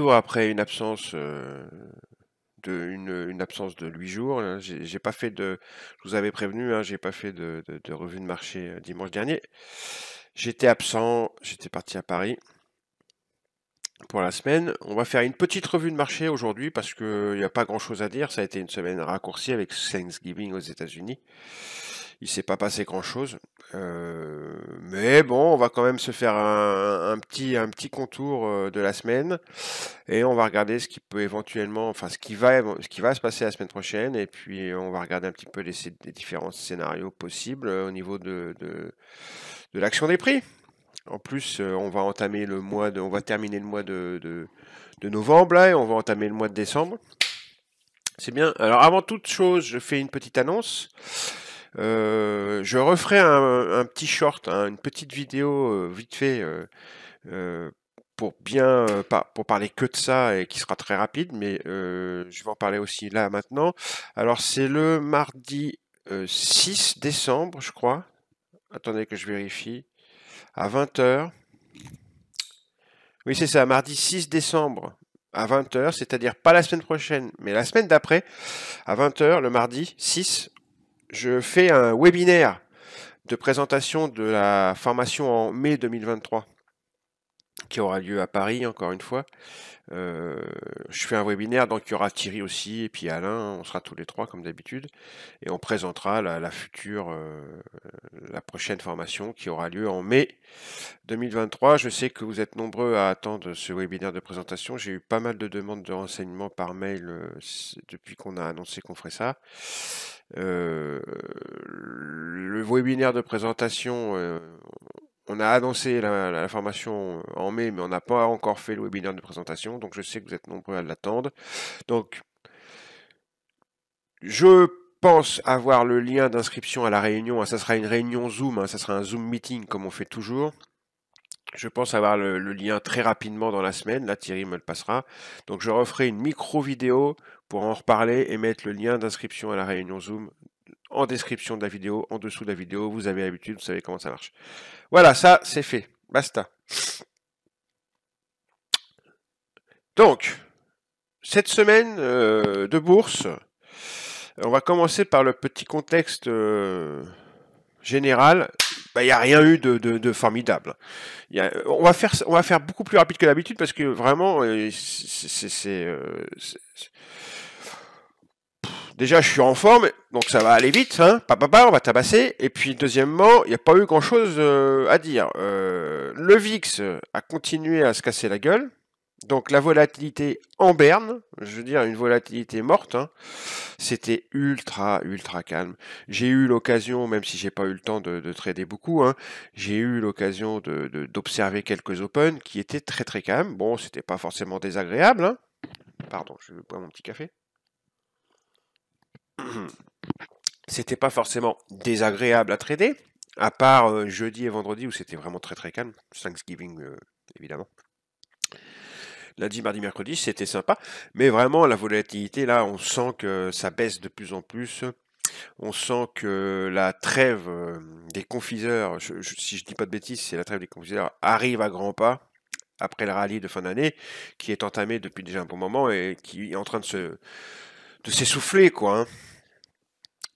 retour après une absence une absence de 8 jours. Hein. J'ai pas fait de, je vous avais prévenu, hein, j'ai pas fait de revue de marché dimanche dernier. J'étais absent, j'étais parti à Paris pour la semaine. On va faire une petite revue de marché aujourd'hui parce qu'il n'y a pas grand-chose à dire. Ça a été une semaine raccourcie avec Thanksgiving aux États-Unis. Il s'est pas passé grand-chose. Mais bon, on va quand même se faire un petit contour de la semaine et on va regarder ce qui peut éventuellement, enfin ce qui va se passer la semaine prochaine et puis on va regarder un petit peu les différents scénarios possibles au niveau de l'action des prix. En plus, on va entamer on va terminer le mois de novembre là, et on va entamer le mois de décembre. C'est bien. Alors avant toute chose, je fais une petite annonce. Je referai un petit short, hein, une petite vidéo vite fait euh, pour bien pour parler que de ça et qui sera très rapide, mais je vais en parler aussi là maintenant. Alors c'est le mardi 6 décembre, je crois. Attendez que je vérifie. À 20 heures. Oui, c'est ça, mardi 6 décembre à 20 heures, c'est-à-dire pas la semaine prochaine, mais la semaine d'après, à 20 heures, le mardi 6, je fais un webinaire de présentation de la formation en mai 2023 qui aura lieu à Paris, encore une fois. Je fais un webinaire, donc il y aura Thierry aussi, et puis Alain, on sera tous les trois comme d'habitude, et on présentera la prochaine formation qui aura lieu en mai 2023. Je sais que vous êtes nombreux à attendre ce webinaire de présentation. J'ai eu pas mal de demandes de renseignements par mail depuis qu'on a annoncé qu'on ferait ça. Le webinaire de présentation, on a annoncé la formation en mai, mais on n'a pas encore fait le webinaire de présentation, donc je sais que vous êtes nombreux à l'attendre. Donc, je pense avoir le lien d'inscription à la réunion. Ça sera une réunion Zoom, hein, ça sera un Zoom meeting comme on fait toujours. Je pense avoir le lien très rapidement dans la semaine. Là, Thierry me le passera. Donc, je referai une micro-vidéo pour en reparler et mettre le lien d'inscription à la réunion Zoom en description de la vidéo, en dessous de la vidéo. Vous avez l'habitude, vous savez comment ça marche. Voilà, ça, c'est fait. Basta. Donc, cette semaine de bourse, on va commencer par le petit contexte général. Il n'y a rien eu de formidable. On va faire beaucoup plus rapide que d'habitude parce que vraiment, déjà, je suis en forme, donc ça va aller vite, hein. On va tabasser. Et puis, deuxièmement, il n'y a pas eu grand-chose à dire. Le VIX a continué à se casser la gueule. Donc, la volatilité en berne, je veux dire une volatilité morte, hein. C'était ultra calme. J'ai eu l'occasion, même si j'ai pas eu le temps de trader beaucoup, hein, j'ai eu l'occasion d'observer quelques open qui étaient très calmes. Bon, c'était pas forcément désagréable, hein. Pardon, je vais boire mon petit café. C'était pas forcément désagréable à trader, à part jeudi et vendredi où c'était vraiment très calme. Thanksgiving, évidemment. Lundi, mardi, mercredi, c'était sympa. Mais vraiment, la volatilité, là, on sent que ça baisse de plus en plus. On sent que la trêve des confiseurs, si je dis pas de bêtises, c'est la trêve des confiseurs, arrive à grands pas après le rallye de fin d'année, qui est entamé depuis déjà un bon moment et qui est en train de s'essouffler, quoi. Hein.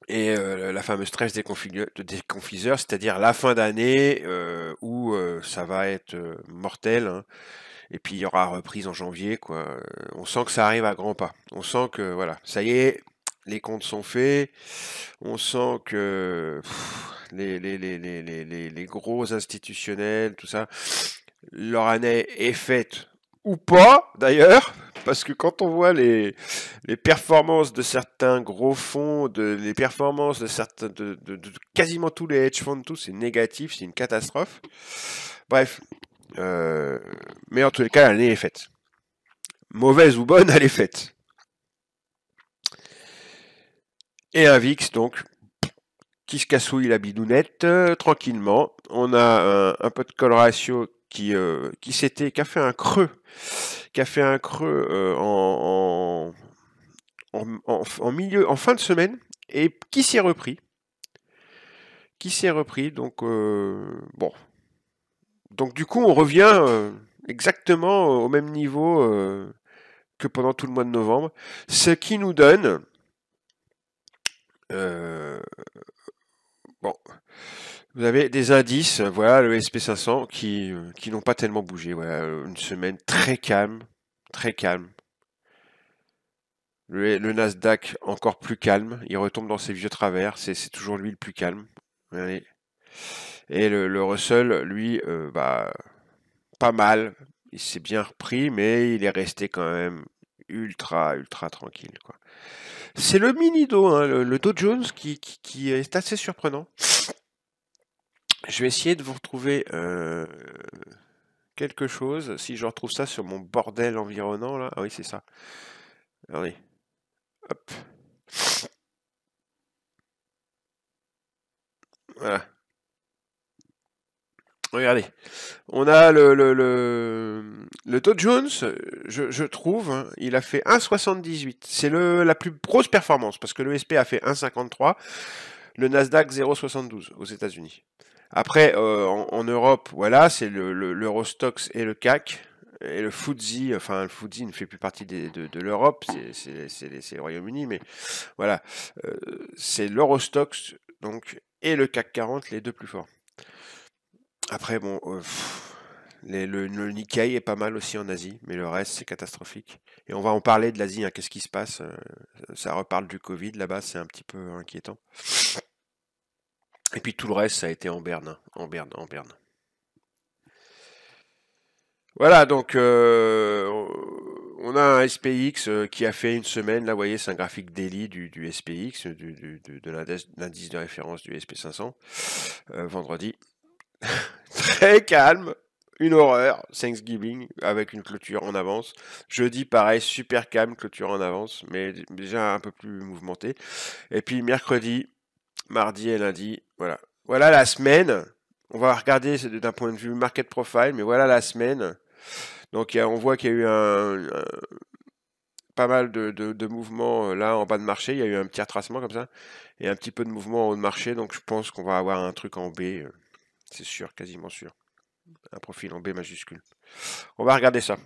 Et la fameuse trêve des confiseurs, c'est-à-dire la fin d'année où ça va être mortel, hein. Et puis il y aura reprise en janvier, quoi. On sent que ça arrive à grands pas. On sent que voilà, ça y est, les comptes sont faits. On sent que les gros institutionnels, tout ça, leur année est faite ou pas d'ailleurs, parce que quand on voit les performances de certains gros fonds, les performances de certains, de quasiment tous les hedge funds, tout c'est négatif, c'est une catastrophe. Bref, mais en tous les cas, l'année est faite. Mauvaise ou bonne, elle est faite. Et un VIX, donc, qui se cassouille la bidounette tranquillement. On a un peu de call ratio qui a fait un creux, en milieu, en fin de semaine, et qui s'est repris. Donc bon. Donc du coup, on revient exactement au même niveau que pendant tout le mois de novembre, ce qui nous donne, euh, bon, vous avez des indices, voilà, le SP500 qui n'ont pas tellement bougé, voilà, une semaine très calme, très calme. Le Nasdaq encore plus calme, il retombe dans ses vieux travers, c'est toujours lui le plus calme. Allez. Et le Russell, lui, bah, pas mal, il s'est bien repris, mais il est resté quand même ultra tranquille, quoi. C'est le mini-Do, hein, le Dow Jones qui est assez surprenant. Je vais essayer de vous retrouver quelque chose. Si je retrouve ça sur mon bordel environnant, là. Ah oui, c'est ça. Allez, hop. Voilà. Regardez. On a le Dow Jones, je trouve, hein, il a fait 1,78. C'est la plus grosse performance parce que le SP a fait 1,53, le Nasdaq 0,72 aux États-Unis. Après, en Europe, voilà, c'est l'Eurostoxx et le CAC. Et le FTSE, enfin le FTSE ne fait plus partie de l'Europe, c'est le Royaume-Uni, mais voilà, euh, c'est l'Eurostoxx donc et le CAC 40 les deux plus forts. Après bon, le Nikkei est pas mal aussi en Asie, mais le reste c'est catastrophique. Et on va en parler de l'Asie, hein, qu'est-ce qui se passe? Ça reparle du Covid là-bas, c'est un petit peu inquiétant. Et puis tout le reste ça a été en berne, hein, en berne, en berne. Voilà, donc on a un SPX qui a fait une semaine, là vous voyez c'est un graphique daily du SPX, de l'indice de référence du SP500, vendredi. Très calme, une horreur, Thanksgiving, avec une clôture en avance. Jeudi pareil, super calme, clôture en avance, mais déjà un peu plus mouvementé. Et puis mercredi, mardi et lundi, voilà. Voilà la semaine. On va regarder d'un point de vue market profile, mais voilà la semaine. Donc on voit qu'il y a eu pas mal de mouvements là en bas de marché. Il y a eu un petit retracement comme ça et un petit peu de mouvement en haut de marché. Donc je pense qu'on va avoir un truc en B, c'est sûr, quasiment sûr. Un profil en B majuscule. On va regarder ça.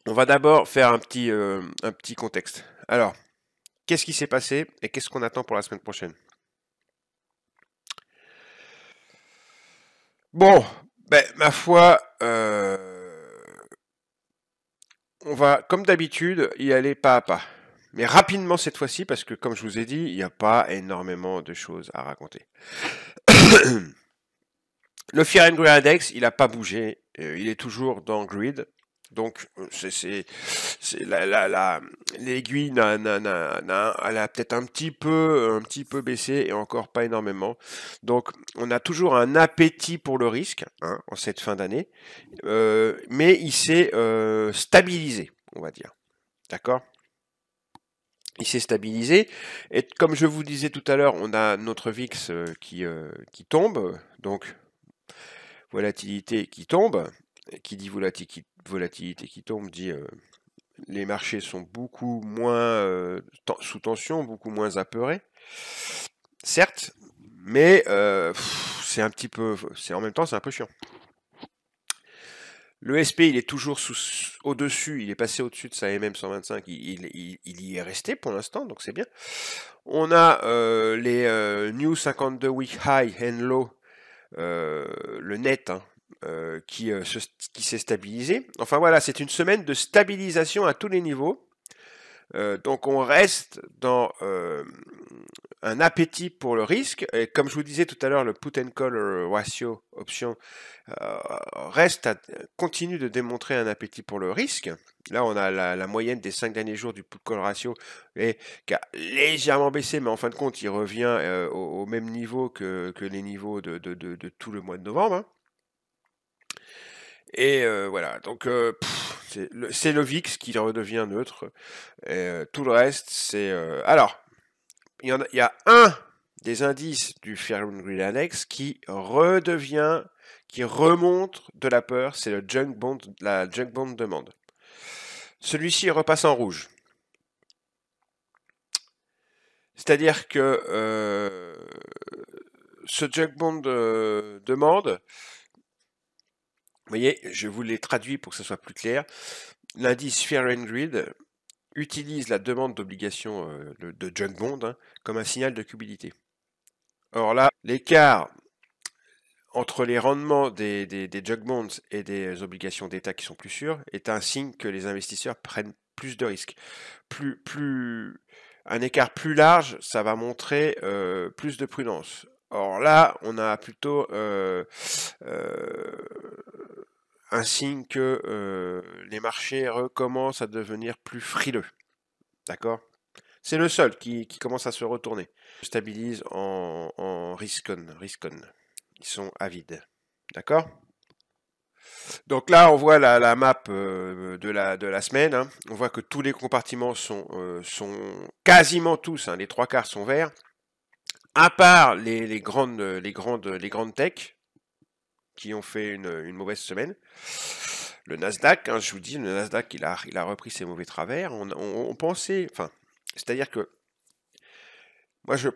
On va d'abord faire un petit contexte. Alors, qu'est-ce qui s'est passé et qu'est-ce qu'on attend pour la semaine prochaine? Bon, ben ma foi, on va, comme d'habitude, y aller pas à pas. Mais rapidement cette fois-ci, parce que comme je vous ai dit, il n'y a pas énormément de choses à raconter. Le Fear and Greed Index, il n'a pas bougé. Il est toujours dans grid. Donc, l'aiguille elle a peut-être un petit peu baissé et encore pas énormément. Donc, on a toujours un appétit pour le risque, hein, en cette fin d'année. Mais il s'est stabilisé, on va dire. D'accord? Il s'est stabilisé. Et comme je vous disais tout à l'heure, on a notre VIX qui tombe. Donc, volatilité qui tombe. Qui dit volatilité qui tombe dit les marchés sont beaucoup moins sous tension, beaucoup moins apeurés. Certes, mais c'est un petit peu, c'est en même temps c'est un peu chiant. Le SP, il est toujours au-dessus, il est passé au-dessus de sa MM 125, il y est resté pour l'instant, donc c'est bien. On a les New 52 Week High and Low, le net, hein, qui s'est stabilisé. Enfin voilà, c'est une semaine de stabilisation à tous les niveaux. Donc on reste dans un appétit pour le risque. Et comme je vous disais tout à l'heure, le put and call ratio option continue de démontrer un appétit pour le risque. Là, on a la moyenne des 5 derniers jours du put call ratio qui a légèrement baissé, mais en fin de compte, il revient au même niveau que les niveaux de tout le mois de novembre, hein. Et voilà, donc c'est le VIX qui redevient neutre. Et, tout le reste, c'est... Alors, il y a un des indices du Fear and Greed Index qui redevient, qui remonte de la peur, c'est le junk bond, la junk bond demande. Celui-ci repasse en rouge. C'est-à-dire que ce junk bond demande, voyez, je vous l'ai traduit pour que ce soit plus clair. L'indice Fear and Greed utilise la demande d'obligation de junk bond hein, comme un signal de cubilité. Or là, l'écart entre les rendements des junk bonds et des obligations d'État qui sont plus sûres est un signe que les investisseurs prennent plus de risques. Un écart plus large, ça va montrer plus de prudence. Or là, on a plutôt un signe que les marchés recommencent à devenir plus frileux. D'accord? C'est le seul qui commence à se retourner. Stabilise en risk-on. Ils sont avides. D'accord? Donc là, on voit la map de la semaine. Hein. On voit que tous les compartiments sont quasiment tous, hein, les 3/4 sont verts, à part les grandes tech qui ont fait une mauvaise semaine. Le Nasdaq, hein, je vous dis, le Nasdaq, il a repris ses mauvais travers. On pensait, enfin, c'est-à-dire que moi, je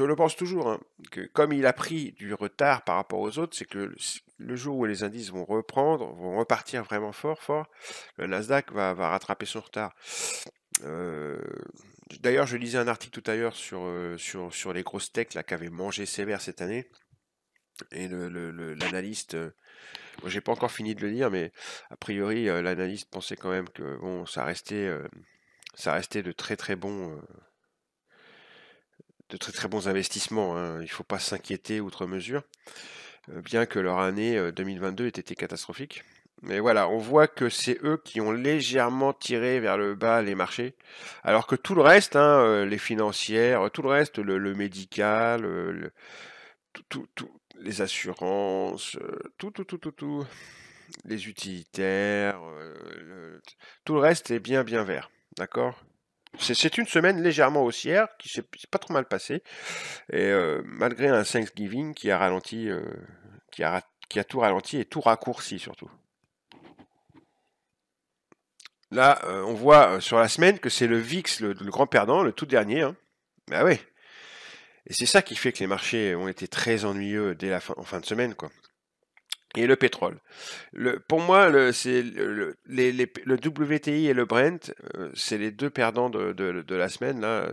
le pense toujours, hein, que comme il a pris du retard par rapport aux autres, c'est que le jour où les indices vont reprendre, vont repartir vraiment fort, le Nasdaq va rattraper son retard. D'ailleurs, je lisais un article tout à l'heure sur les grosses techs là, qui avaient mangé sévère cette année. Et l'analyste, moi j'ai pas encore fini de le lire, mais a priori, l'analyste pensait quand même que bon, ça restait de très bons investissements. Hein. Il ne faut pas s'inquiéter outre mesure, bien que leur année 2022 ait été catastrophique. Mais voilà, on voit que c'est eux qui ont légèrement tiré vers le bas les marchés, alors que tout le reste, hein, les financières, tout le reste, le médical, les assurances, tout, les utilitaires, tout le reste est bien vert. D'accord? C'est une semaine légèrement haussière qui s'est pas trop mal passée. Et malgré un Thanksgiving qui a ralenti, qui a tout ralenti et tout raccourci surtout. Là, on voit sur la semaine que c'est le VIX, le grand perdant, le tout dernier. Hein. Bah ouais. Et c'est ça qui fait que les marchés ont été très ennuyeux en fin de semaine, quoi. Et le pétrole. Pour moi, le WTI et le Brent, c'est les deux perdants de la semaine. Là,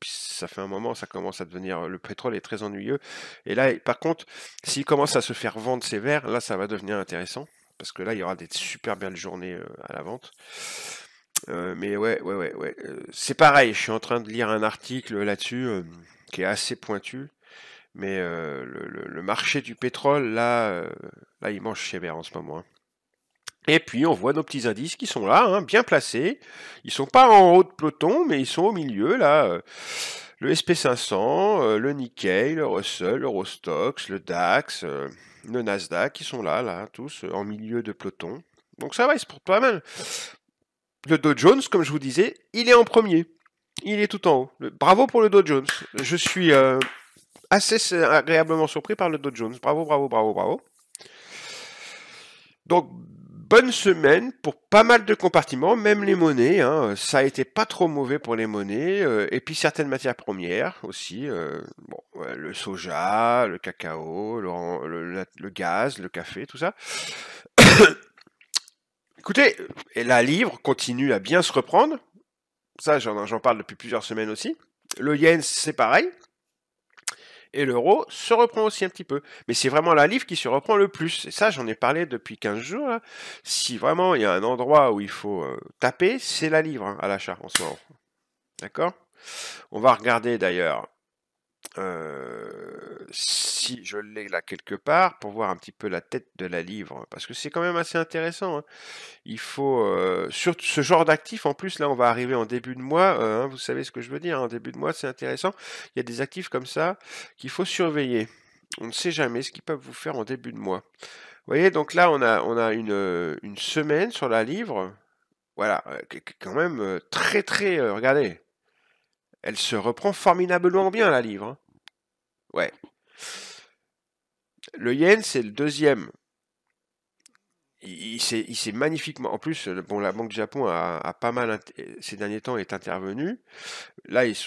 ça fait un moment, ça commence à devenir. Le pétrole est très ennuyeux. Et là, par contre, s'il commence à se faire vendre sévère, là, ça va devenir intéressant. Parce que là, il y aura des super belles journées à la vente. Mais ouais. C'est pareil, je suis en train de lire un article là-dessus qui est assez pointu. Mais le marché du pétrole, là, il mange sévère en ce moment. Hein. Et puis on voit nos petits indices qui sont là, hein, bien placés. Ils sont pas en haut de peloton, mais ils sont au milieu là. Le SP500, le Nikkei, le Russell, l'Eurostoxx, le DAX, le Nasdaq, ils sont là, tous en milieu de peloton. Donc ça va, ils se portent pas mal. Le Dow Jones, comme je vous disais, il est en premier. Il est tout en haut. Bravo pour le Dow Jones. Je suis assez agréablement surpris par le Dow Jones. Bravo. Donc, bonne semaine pour pas mal de compartiments, même les monnaies. Hein, ça a été pas trop mauvais pour les monnaies. Et puis certaines matières premières aussi. Le soja, le cacao, le gaz, le café, tout ça. Écoutez, et la livre continue à bien se reprendre. Ça, j'en parle depuis plusieurs semaines aussi. Le yen, c'est pareil. Et l'euro se reprend aussi un petit peu. Mais c'est vraiment la livre qui se reprend le plus. Et ça, j'en ai parlé depuis 15 jours. Là. Si vraiment il y a un endroit où il faut taper, c'est la livre hein, à l'achat en ce moment. D'accord? On va regarder d'ailleurs si je l'ai là quelque part pour voir un petit peu la tête de la livre. Parce que c'est quand même assez intéressant. Hein. Il faut sur ce genre d'actifs en plus là on va arriver en début de mois hein, vous savez ce que je veux dire en début de mois c'est intéressant il y a des actifs comme ça qu'il faut surveiller on ne sait jamais ce qu'ils peuvent vous faire en début de mois vous voyez donc là on a une semaine sur la livre voilà quand même très regardez elle se reprend formidablement bien la livre hein. Ouais le yen c'est le deuxième. il s'est magnifiquement. En plus, bon, la Banque du Japon a pas mal ces derniers temps est intervenue. Là, ils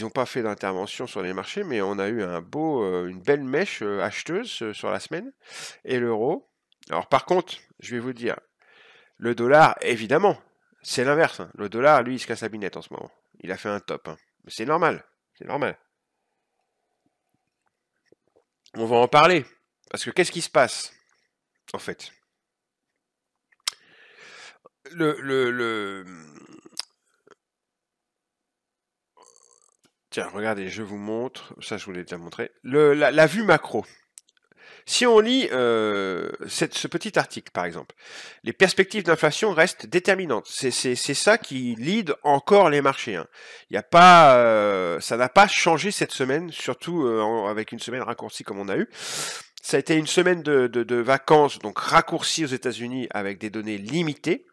ont pas fait d'intervention sur les marchés, mais on a eu une belle mèche acheteuse sur la semaine et l'euro. Alors par contre, je vais vous dire, le dollar, évidemment, c'est l'inverse, hein. Le dollar, lui, il se casse la binette en ce moment. Il a fait un top, hein. Mais c'est normal, c'est normal. On va en parler. Parce que qu'est-ce qui se passe, en fait? Tiens, regardez, je vous montre. Ça, je vous l'ai déjà montré. La vue macro. Si on lit ce petit article, par exemple, les perspectives d'inflation restent déterminantes. C'est ça qui lead encore les marchés, hein. Il y a pas, ça n'a pas changé cette semaine, surtout avec une semaine raccourcie comme on a eu. Ça a été une semaine de vacances, donc raccourcie aux États-Unis avec des données limitées.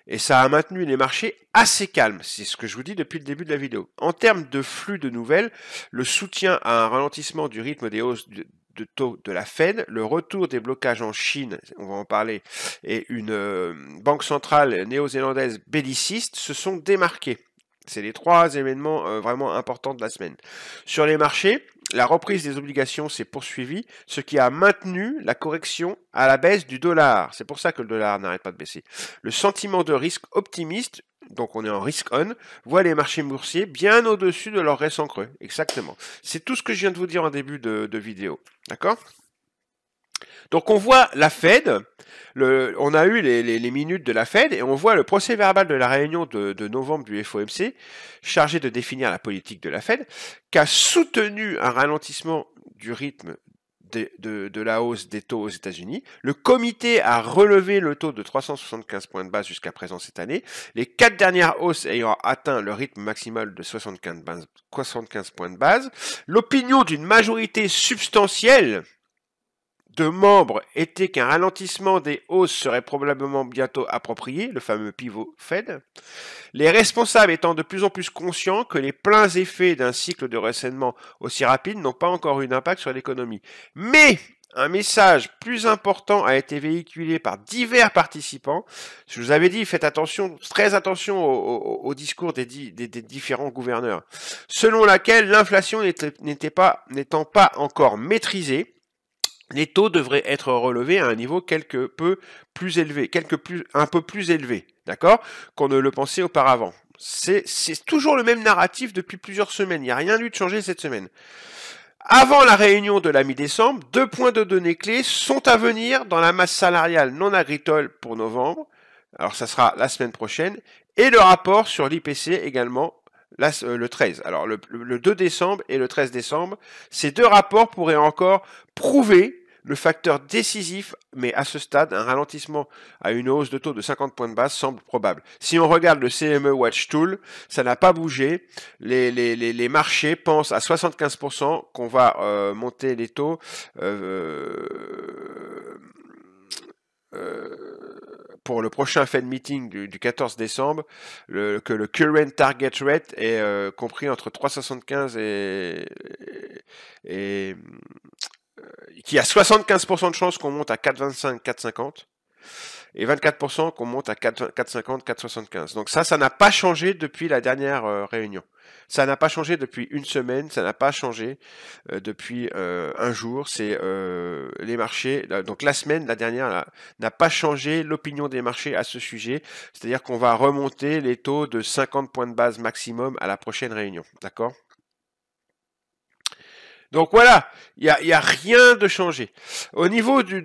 Et ça a maintenu les marchés assez calmes. C'est ce que je vous dis depuis le début de la vidéo. En termes de flux de nouvelles, le soutien à un ralentissement du rythme des hausses de taux de la Fed, le retour des blocages en Chine, on va en parler, et une banque centrale néo-zélandaise belliciste se sont démarqués. C'est les trois événements vraiment importants de la semaine. Sur les marchés, la reprise des obligations s'est poursuivie, ce qui a maintenu la correction à la baisse du dollar. C'est pour ça que le dollar n'arrête pas de baisser. Le sentiment de risque optimiste, donc on est en risk on, voit les marchés boursiers bien au-dessus de leur récent creux. Exactement. C'est tout ce que je viens de vous dire en début de vidéo. D'accord ? Donc on voit la Fed, on a eu les minutes de la Fed et on voit le procès verbal de la réunion de novembre du FOMC, chargé de définir la politique de la Fed, qui a soutenu un ralentissement du rythme de la hausse des taux aux États-Unis. Le comité a relevé le taux de 375 points de base jusqu'à présent cette année, les 4 dernières hausses ayant atteint le rythme maximal de 75 points de base. L'opinion d'une majorité substantielle de membres était qu'un ralentissement des hausses serait probablement bientôt approprié, le fameux pivot Fed, les responsables étant de plus en plus conscients que les pleins effets d'un cycle de resserrement aussi rapide n'ont pas encore eu d'impact sur l'économie. Mais un message plus important a été véhiculé par divers participants. Je vous avais dit, faites attention, très attention au discours des différents gouverneurs, selon laquelle l'inflation n'étant pas encore maîtrisée, les taux devraient être relevés à un niveau un peu plus élevé, d'accord, qu'on ne le pensait auparavant. C'est toujours le même narratif depuis plusieurs semaines. Il n'y a rien eu de changé cette semaine. Avant la réunion de la mi-décembre, 2 points de données clés sont à venir dans la masse salariale non agricole pour novembre. Alors ça sera la semaine prochaine. Et le rapport sur l'IPC également. Là, le 13. Alors le 2 décembre et le 13 décembre, ces deux rapports pourraient encore prouver le facteur décisif, mais à ce stade, un ralentissement à une hausse de taux de 50 points de base semble probable. Si on regarde le CME Watch Tool, ça n'a pas bougé. Les marchés pensent à 75% qu'on va monter les taux pour le prochain Fed Meeting du 14 décembre, que le current target rate est compris entre 3,75 et qui a 75% de chances qu'on monte à 4,25, 4,50 et 24% qu'on monte à 4,50, 4,75. Donc ça n'a pas changé depuis la dernière réunion. Ça n'a pas changé depuis une semaine, ça n'a pas changé depuis un jour. C'est les marchés, donc la semaine, la dernière, n'a pas changé l'opinion des marchés à ce sujet. C'est-à-dire qu'on va remonter les taux de 50 points de base maximum à la prochaine réunion. D'accord ? Donc voilà, il y a rien de changé. Au niveau du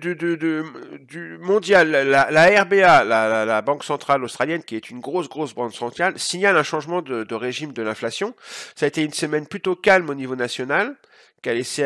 mondial, la RBA, la Banque centrale australienne, qui est une grosse banque centrale, signale un changement de régime de l'inflation. Ça a été une semaine plutôt calme au niveau national, qui a laissé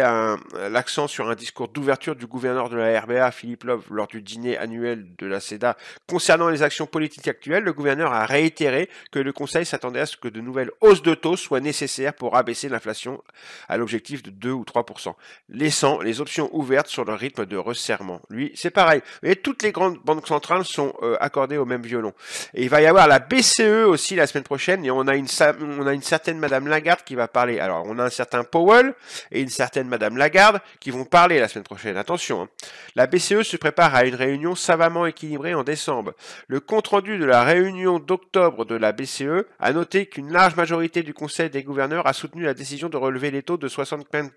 l'accent sur un discours d'ouverture du gouverneur de la RBA, Philippe Love, lors du dîner annuel de la CEDA. Concernant les actions politiques actuelles, le gouverneur a réitéré que le Conseil s'attendait à ce que de nouvelles hausses de taux soient nécessaires pour abaisser l'inflation à l'objectif de 2 ou 3%, laissant les options ouvertes sur le rythme de resserrement. Lui, c'est pareil. Et toutes les grandes banques centrales sont accordées au même violon. Et il va y avoir la BCE aussi la semaine prochaine, et on a une certaine Madame Lagarde qui va parler. Alors, on a un certain Powell et une certaine Madame Lagarde, qui vont parler la semaine prochaine. Attention, hein. La BCE se prépare à une réunion savamment équilibrée en décembre. Le compte-rendu de la réunion d'octobre de la BCE a noté qu'une large majorité du Conseil des gouverneurs a soutenu la décision de relever les taux de 75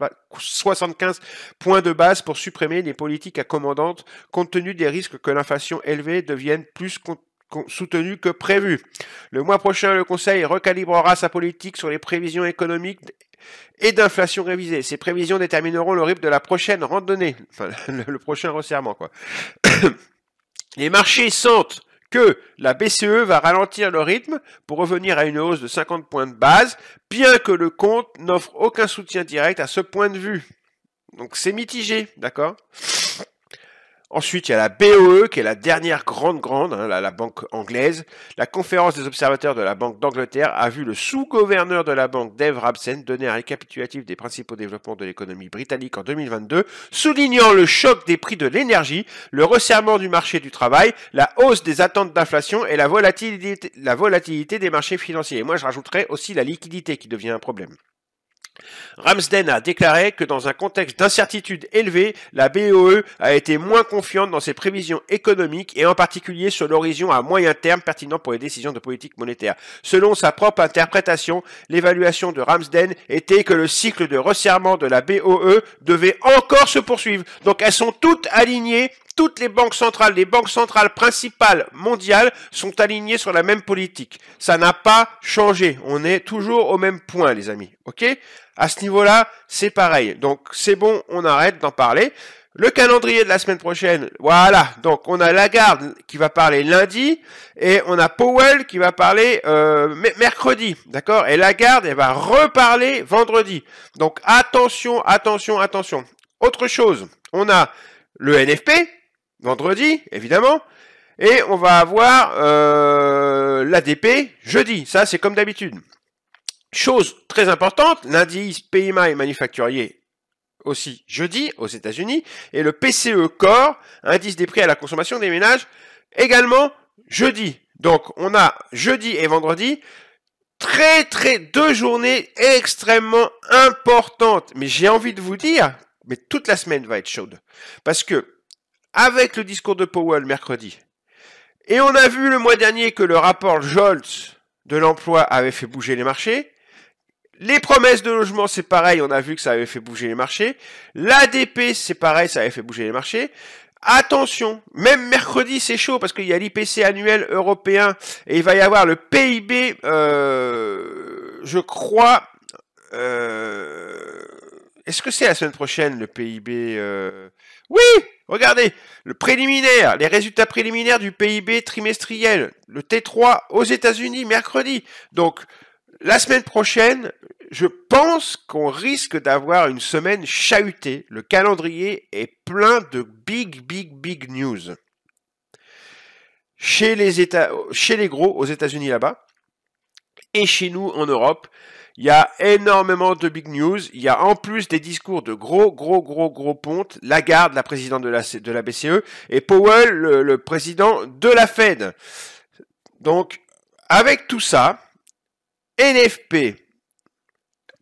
points de base pour supprimer les politiques accommodantes compte tenu des risques que l'inflation élevée devienne plus soutenu que prévu. Le mois prochain, le Conseil recalibrera sa politique sur les prévisions économiques et d'inflation révisées. Ces prévisions détermineront le rythme de la prochaine randonnée, enfin le prochain resserrement, quoi. Les marchés sentent que la BCE va ralentir le rythme pour revenir à une hausse de 50 points de base, bien que le compte n'offre aucun soutien direct à ce point de vue. Donc c'est mitigé, d'accord ? Ensuite, il y a la BOE, qui est la dernière grande, hein, la banque anglaise. La conférence des observateurs de la Banque d'Angleterre a vu le sous-gouverneur de la banque, Dave Ramsden, donner un récapitulatif des principaux développements de l'économie britannique en 2022, soulignant le choc des prix de l'énergie, le resserrement du marché du travail, la hausse des attentes d'inflation et la volatilité des marchés financiers. Et moi, je rajouterais aussi la liquidité qui devient un problème. Ramsden a déclaré que dans un contexte d'incertitude élevée, la BOE a été moins confiante dans ses prévisions économiques et en particulier sur l'horizon à moyen terme pertinent pour les décisions de politique monétaire. Selon sa propre interprétation, l'évaluation de Ramsden était que le cycle de resserrement de la BOE devait encore se poursuivre. Donc elles sont toutes alignées. Toutes les banques centrales principales mondiales sont alignées sur la même politique. Ça n'a pas changé. On est toujours au même point, les amis. Ok ? À ce niveau-là, c'est pareil. Donc, c'est bon, on arrête d'en parler. Le calendrier de la semaine prochaine, voilà. Donc, on a Lagarde qui va parler lundi et on a Powell qui va parler mercredi. D'accord ? Et Lagarde, elle va reparler vendredi. Donc, attention. Autre chose, on a le NFP, vendredi, évidemment, et on va avoir l'ADP jeudi. Ça, c'est comme d'habitude. Chose très importante, l'indice PMI manufacturier aussi jeudi aux États-Unis, et le PCE Core, indice des prix à la consommation des ménages, également jeudi. Donc, on a jeudi et vendredi, deux journées extrêmement importantes. Mais j'ai envie de vous dire, mais toute la semaine va être chaude. Parce que, avec le discours de Powell mercredi, et on a vu le mois dernier que le rapport Scholz de l'emploi avait fait bouger les marchés. Les promesses de logement, c'est pareil, on a vu que ça avait fait bouger les marchés. L'ADP, c'est pareil, ça avait fait bouger les marchés. Attention, même mercredi, c'est chaud parce qu'il y a l'IPC annuel européen et il va y avoir le PIB, je crois... Est-ce que c'est la semaine prochaine, le PIB Oui, regardez, le préliminaire, les résultats préliminaires du PIB trimestriel, le T3 aux États-Unis, mercredi. Donc, la semaine prochaine, je pense qu'on risque d'avoir une semaine chahutée. Le calendrier est plein de big news. Chez les gros, aux États-Unis là-bas, et chez nous en Europe, il y a énormément de big news. Il y a en plus des discours de gros pontes. Lagarde, la présidente de la BCE, et Powell, le président de la Fed. Donc, avec tout ça, NFP,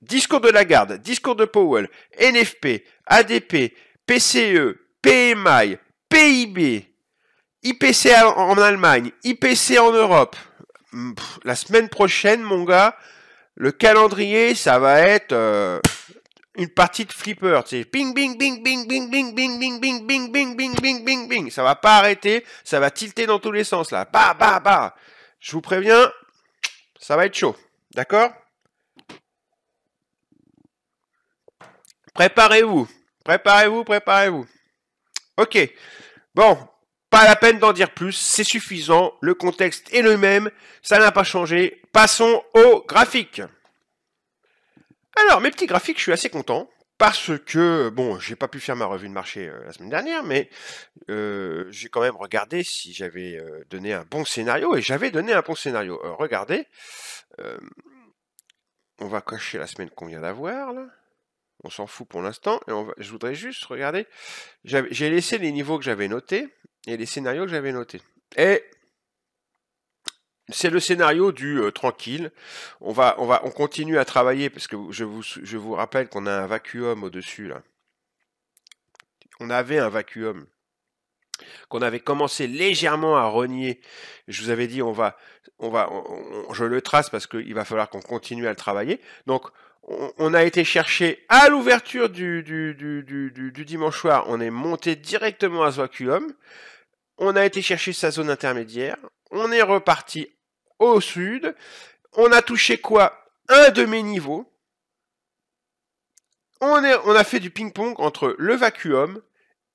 discours de Lagarde, discours de Powell, NFP, ADP, PCE, PMI, PIB, IPC en Allemagne, IPC en Europe. La semaine prochaine, mon gars, le calendrier, ça va être une partie de flipper. Tu sais, bing, bing, bing, bing, bing, bing, bing, bing, bing, bing, bing, bing, bing, bing, bing. Ça va pas arrêter, ça va tilter dans tous les sens là. Bah. Je vous préviens, ça va être chaud. D'accord ? Préparez-vous. Ok. Bon, pas la peine d'en dire plus, c'est suffisant. Le contexte est le même, ça n'a pas changé. Passons au graphique. Alors, mes petits graphiques, je suis assez content. Parce que, bon, j'ai pas pu faire ma revue de marché la semaine dernière, mais j'ai quand même regardé si j'avais donné un bon scénario, et j'avais donné un bon scénario. Regardez, on va cocher la semaine qu'on vient d'avoir, là. On s'en fout pour l'instant, et je voudrais juste regarder. J'ai laissé les niveaux que j'avais notés, et les scénarios que j'avais notés. Et c'est le scénario du tranquille. On continue à travailler parce que je vous rappelle qu'on a un vacuum au-dessus là. On avait un vacuum qu'on avait commencé légèrement à renier. Je vous avais dit, je le trace parce qu'il va falloir qu'on continue à le travailler. Donc, on a été chercher à l'ouverture du dimanche soir. On est monté directement à ce vacuum. On a été chercher sa zone intermédiaire. On est reparti au sud. On a touché quoi? Un de mes niveaux. On a fait du ping-pong entre le vacuum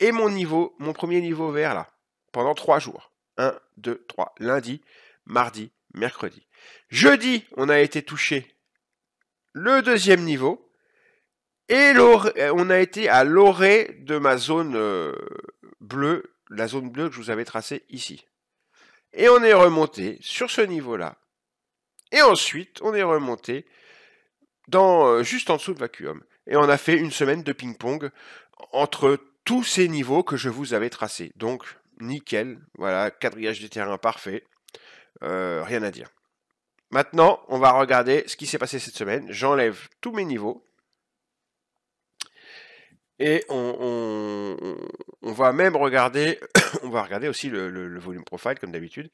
et mon premier niveau vert là, pendant 3 jours. 1, 2, 3. Lundi, mardi, mercredi. Jeudi, on a été touché le deuxième niveau. Et on a été à l'orée de ma zone bleue, la zone bleue que je vous avais tracée ici. Et on est remonté sur ce niveau-là. Et ensuite, on est remonté juste en dessous de vacuum. Et on a fait une semaine de ping-pong entre tous ces niveaux que je vous avais tracés. Donc, nickel. Voilà, quadrillage des terrains parfait. Rien à dire. Maintenant, on va regarder ce qui s'est passé cette semaine. J'enlève tous mes niveaux. Et on va même regarder, on va regarder aussi le volume profile comme d'habitude.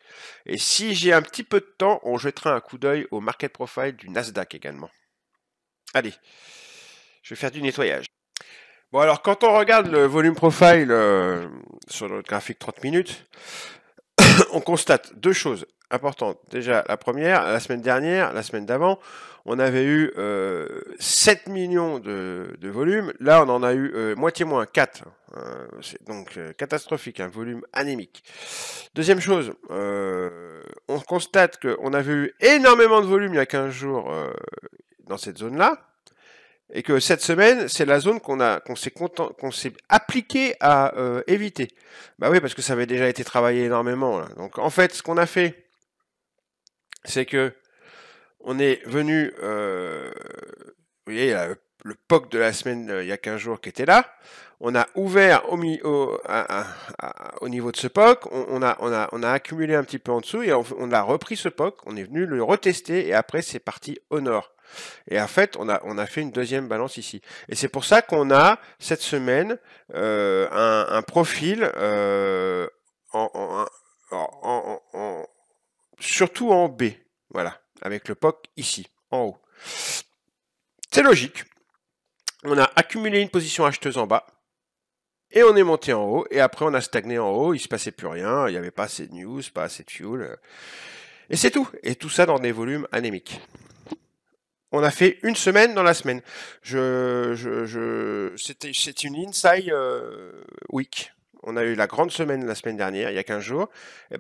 Et si j'ai un petit peu de temps, on jettera un coup d'œil au market profile du Nasdaq également. Allez, je vais faire du nettoyage. Bon alors quand on regarde le volume profile sur notre graphique 30 minutes, on constate deux choses importantes. Déjà la première, la semaine dernière, la semaine d'avant, on avait eu 7 millions de volume. Là on en a eu moitié moins 4. C'est donc catastrophique, un volume anémique. Deuxième chose, on constate qu'on avait eu énormément de volume il y a 15 jours dans cette zone-là. Et que cette semaine, c'est la zone qu'on s'est appliqué à éviter. Bah oui, parce que ça avait déjà été travaillé énormément. Là. Donc en fait, ce qu'on a fait, c'est que on est venu, vous voyez, il y a le POC de la semaine il y a 15 jours qui était là. On a ouvert au niveau de ce POC, on a accumulé un petit peu en dessous et on a repris ce POC, on est venu le retester et après c'est parti au nord. Et en fait, on a fait une deuxième balance ici. Et c'est pour ça qu'on a cette semaine un profil surtout en B, voilà, avec le POC ici, en haut. C'est logique. On a accumulé une position acheteuse en bas. Et on est monté en haut, et après on a stagné en haut, il se passait plus rien, il n'y avait pas assez de news, pas assez de fuel. Et c'est tout. Et tout ça dans des volumes anémiques. On a fait une semaine dans la semaine. C'était une inside week. On a eu la grande semaine la semaine dernière, il y a 15 jours. Et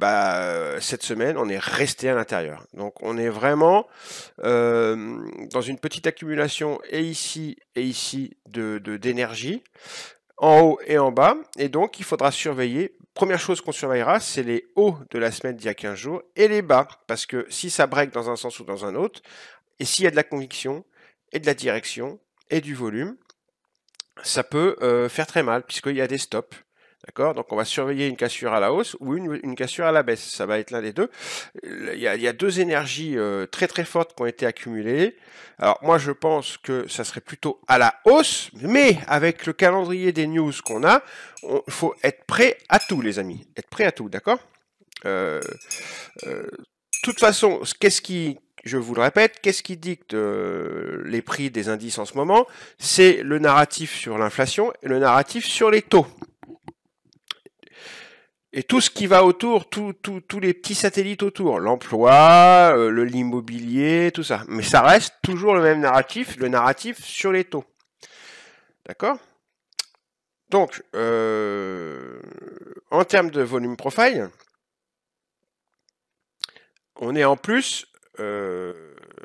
cette semaine, on est resté à l'intérieur. Donc on est vraiment dans une petite accumulation et ici d'énergie, en haut et en bas. Et donc il faudra surveiller. Première chose qu'on surveillera, c'est les hauts de la semaine d'il y a 15 jours et les bas. Parce que si ça break dans un sens ou dans un autre, et s'il y a de la conviction, et de la direction, et du volume, ça peut faire très mal, puisqu'il y a des stops. D'accord? Donc on va surveiller une cassure à la hausse ou une cassure à la baisse. Ça va être l'un des deux. Il y a deux énergies très très fortes qui ont été accumulées. Alors moi je pense que ça serait plutôt à la hausse, mais avec le calendrier des news qu'on a, il faut être prêt à tout les amis. Être prêt à tout, d'accord? De toute façon, je vous le répète, qu'est-ce qui dicte les prix des indices en ce moment? C'est le narratif sur l'inflation et le narratif sur les taux. Et tout ce qui va autour, tous les petits satellites autour, l'emploi, l'immobilier, tout ça. Mais ça reste toujours le même narratif, le narratif sur les taux. D'accord? Donc, en termes de volume profile, on est en plus...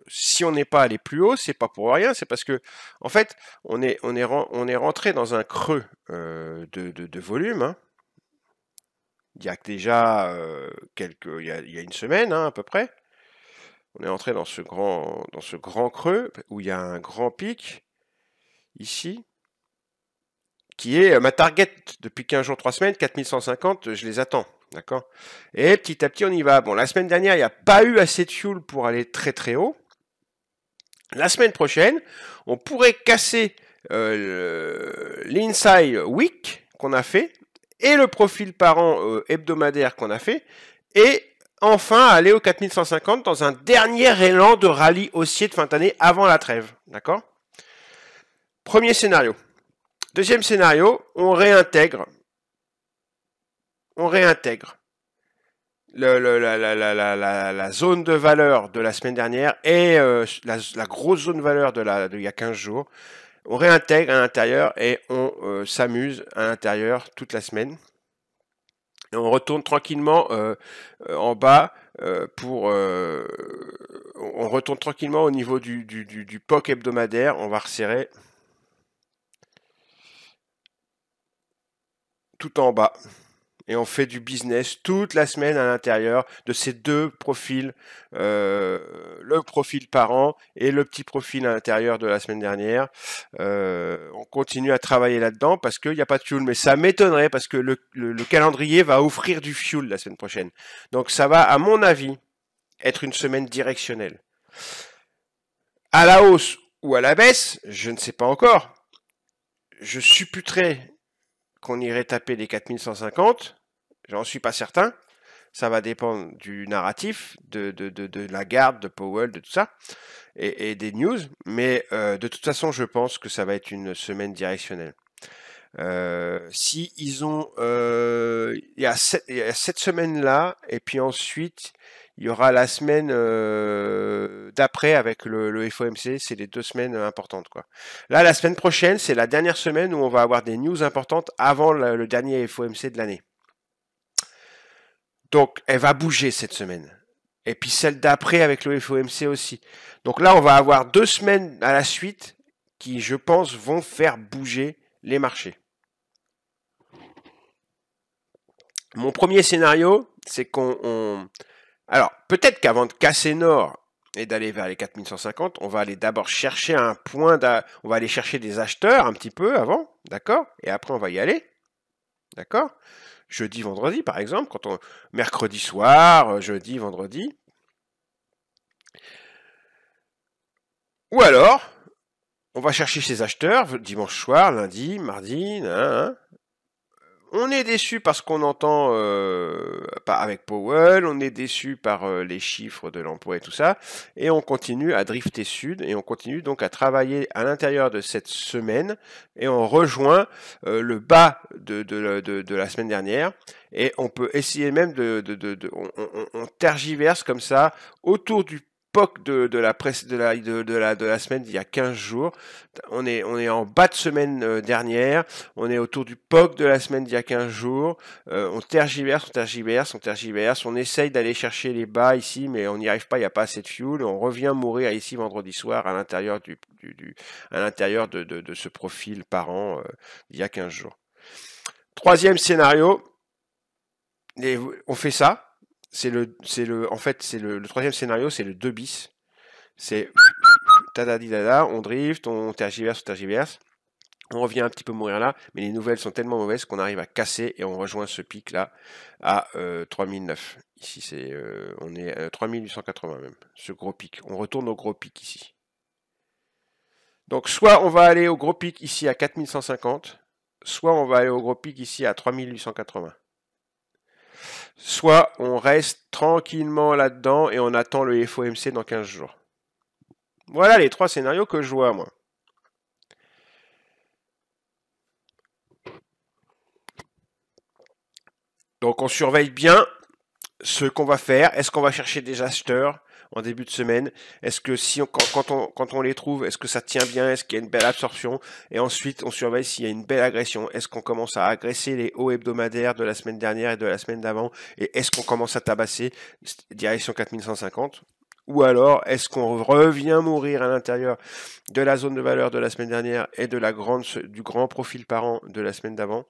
si on n'est pas allé plus haut, c'est pas pour rien, c'est parce que en fait, on est rentré dans un creux de volume. Hein. Il y a déjà il y a une semaine hein, à peu près. On est entré dans ce grand creux où il y a un grand pic ici qui est ma target depuis 15 jours, 3 semaines, 4150, je les attends. D'accord? Et petit à petit, on y va. Bon, la semaine dernière, il n'y a pas eu assez de fuel pour aller très très haut. La semaine prochaine, on pourrait casser l'inside week qu'on a fait et le profil par an hebdomadaire qu'on a fait et enfin aller au 4150 dans un dernier élan de rallye haussier de fin d'année avant la trêve. D'accord? Premier scénario. Deuxième scénario, on réintègre la zone de valeur de la semaine dernière et la grosse zone de valeur de il y a 15 jours. On réintègre à l'intérieur et on s'amuse à l'intérieur toute la semaine. Et on retourne tranquillement en bas on retourne tranquillement au niveau du POC hebdomadaire. On va resserrer tout en bas. Et on fait du business toute la semaine à l'intérieur de ces deux profils, le profil par an et le petit profil à l'intérieur de la semaine dernière. On continue à travailler là-dedans parce qu'il n'y a pas de fuel, mais ça m'étonnerait parce que le calendrier va offrir du fuel la semaine prochaine. Donc ça va, à mon avis, être une semaine directionnelle. À la hausse ou à la baisse, je ne sais pas encore. Je supputerais qu'on irait taper les 4150. J'en suis pas certain. Ça va dépendre du narratif, de la garde, de Powell, de tout ça, et des news. Mais de toute façon, je pense que ça va être une semaine directionnelle. Si ils ont, il y a cette semaine-là, et puis ensuite il y aura la semaine d'après avec le FOMC. C'est les 2 semaines importantes, quoi. Là, la semaine prochaine, c'est la dernière semaine où on va avoir des news importantes avant le dernier FOMC de l'année. Donc, elle va bouger cette semaine. Et puis celle d'après avec le FOMC aussi. Donc là, on va avoir 2 semaines à la suite qui, je pense, vont faire bouger les marchés. Mon premier scénario, c'est alors, peut-être qu'avant de casser Nord et d'aller vers les 4150, on va aller d'abord chercher un point, on va aller chercher des acheteurs un petit peu avant, d'accord? Et après, on va y aller, d'accord? Jeudi, vendredi, par exemple, mercredi soir, jeudi, vendredi. Ou alors, on va chercher ces acheteurs dimanche soir, lundi, mardi, On est déçu parce qu'on entend avec Powell, on est déçu par les chiffres de l'emploi et tout ça, et on continue à drifter sud, et on continue donc à travailler à l'intérieur de cette semaine, et on rejoint le bas de la semaine dernière, et on peut essayer même on tergiverse comme ça autour du POC de la semaine d'il y a 15 jours. On est en bas de semaine dernière, on est autour du POC de la semaine d'il y a 15 jours, on tergiverse, on essaye d'aller chercher les bas ici, mais on n'y arrive pas, il n'y a pas assez de fuel, on revient mourir ici vendredi soir à l'intérieur de ce profil par an d'il y a 15 jours. Troisième scénario, on fait ça. En fait, le troisième scénario, c'est le 2 bis. C'est tadadidada, on drift, on tergiverse. On revient un petit peu mourir là, mais les nouvelles sont tellement mauvaises qu'on arrive à casser et on rejoint ce pic là à 3009. Ici, on est à 3880 même, ce gros pic. On retourne au gros pic ici. Donc soit on va aller au gros pic ici à 4150, soit on va aller au gros pic ici à 3880. Soit on reste tranquillement là-dedans et on attend le FOMC dans 15 jours. Voilà les 3 scénarios que je vois, moi. Donc on surveille bien ce qu'on va faire. Est-ce qu'on va chercher des acheteurs en début de semaine? Est-ce que quand on les trouve, est-ce que ça tient bien? Est-ce qu'il y a une belle absorption? Et ensuite, on surveille s'il y a une belle agression. Est-ce qu'on commence à agresser les hauts hebdomadaires de la semaine dernière et de la semaine d'avant? Et est-ce qu'on commence à tabasser direction 4150? Ou alors, est-ce qu'on revient mourir à l'intérieur de la zone de valeur de la semaine dernière et du grand profil par an de la semaine d'avant?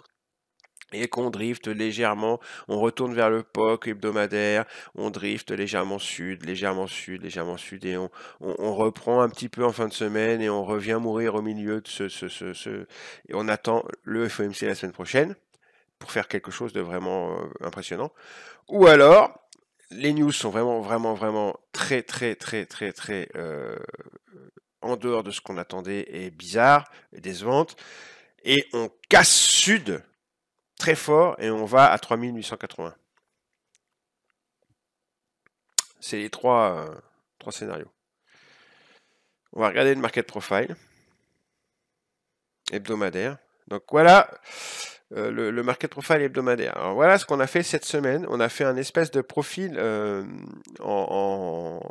Et qu'on drift légèrement, on retourne vers le POC hebdomadaire, on drift légèrement sud, et on reprend un petit peu en fin de semaine et on revient mourir au milieu de et on attend le FOMC la semaine prochaine. pour faire quelque chose de vraiment impressionnant. Ou alors, les news sont vraiment très en dehors de ce qu'on attendait et bizarre et décevantes. Et on casse sud très fort et on va à 3880. C'est les trois scénarios. On va regarder le market profile hebdomadaire. Donc voilà le market profile hebdomadaire. Alors voilà ce qu'on a fait cette semaine. On a fait un espèce de profil en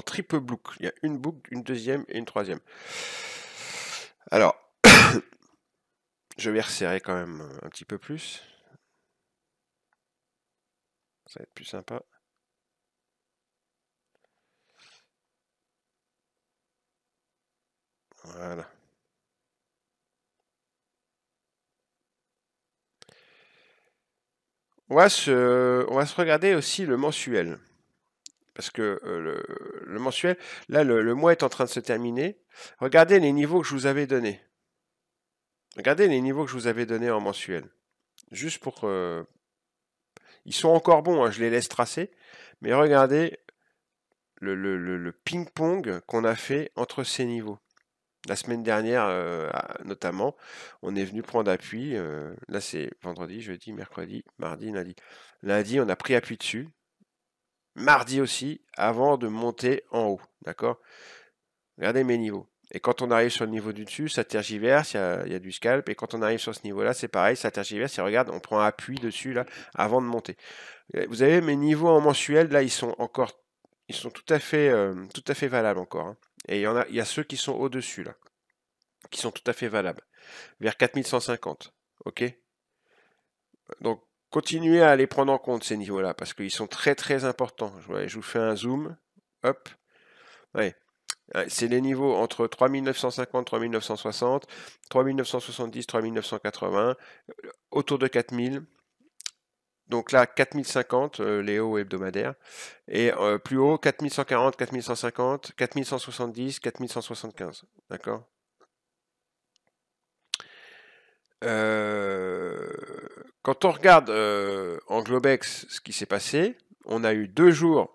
triple boucle. Il y a une boucle, une deuxième et une troisième. Alors, je vais resserrer quand même un petit peu plus. Ça va être plus sympa. Voilà. On va se regarder aussi le mensuel. Parce que le mensuel, là, le mois est en train de se terminer. Regardez les niveaux que je vous avais donnés. Regardez les niveaux que je vous avais donnés en mensuel. Juste pour... ils sont encore bons, hein, je les laisse tracer. Mais regardez le ping-pong qu'on a fait entre ces niveaux. La semaine dernière, notamment, on est venu prendre appui. Là, c'est vendredi, jeudi, mercredi, mardi, lundi. Lundi, on a pris appui dessus. Mardi aussi, avant de monter en haut. D'accord? Regardez mes niveaux. Et quand on arrive sur le niveau du dessus, ça tergiverse, il y a du scalp. Et quand on arrive sur ce niveau-là, c'est pareil, ça tergiverse. Et regarde, on prend appui dessus là avant de monter. Vous avez mes niveaux en mensuel, là, ils sont tout à fait valables encore. Hein. Et il y a ceux qui sont au-dessus là, qui sont tout à fait valables, vers 4150. Ok? Donc continuez à les prendre en compte ces niveaux-là parce qu'ils sont très importants. Je vous fais un zoom. Hop. Ouais. C'est les niveaux entre 3950, 3960, 3970, 3980, autour de 4000. Donc là, 4050, les hauts hebdomadaires. Et plus haut, 4140, 4150, 4170, 4175. D'accord? Quand on regarde en Globex ce qui s'est passé, on a eu 2 jours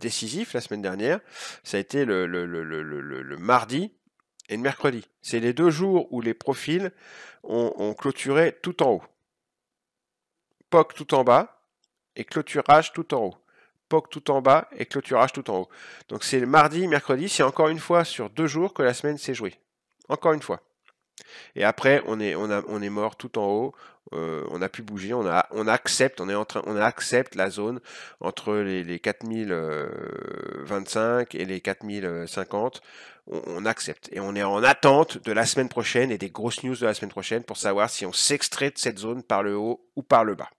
décisifs la semaine dernière. Ça a été le mardi et le mercredi. C'est les 2 jours où les profils ont clôturé tout en haut. POC tout en bas et clôturage tout en haut. POC tout en bas et clôturage tout en haut. Donc c'est le mardi, mercredi, c'est encore une fois sur 2 jours que la semaine s'est jouée. Encore une fois. Et après, on est mort tout en haut. On a pu bouger. On accepte la zone entre les 4025 et les 4050. On accepte. Et on est en attente de la semaine prochaine et des grosses news de la semaine prochaine pour savoir si on s'extrait de cette zone par le haut ou par le bas.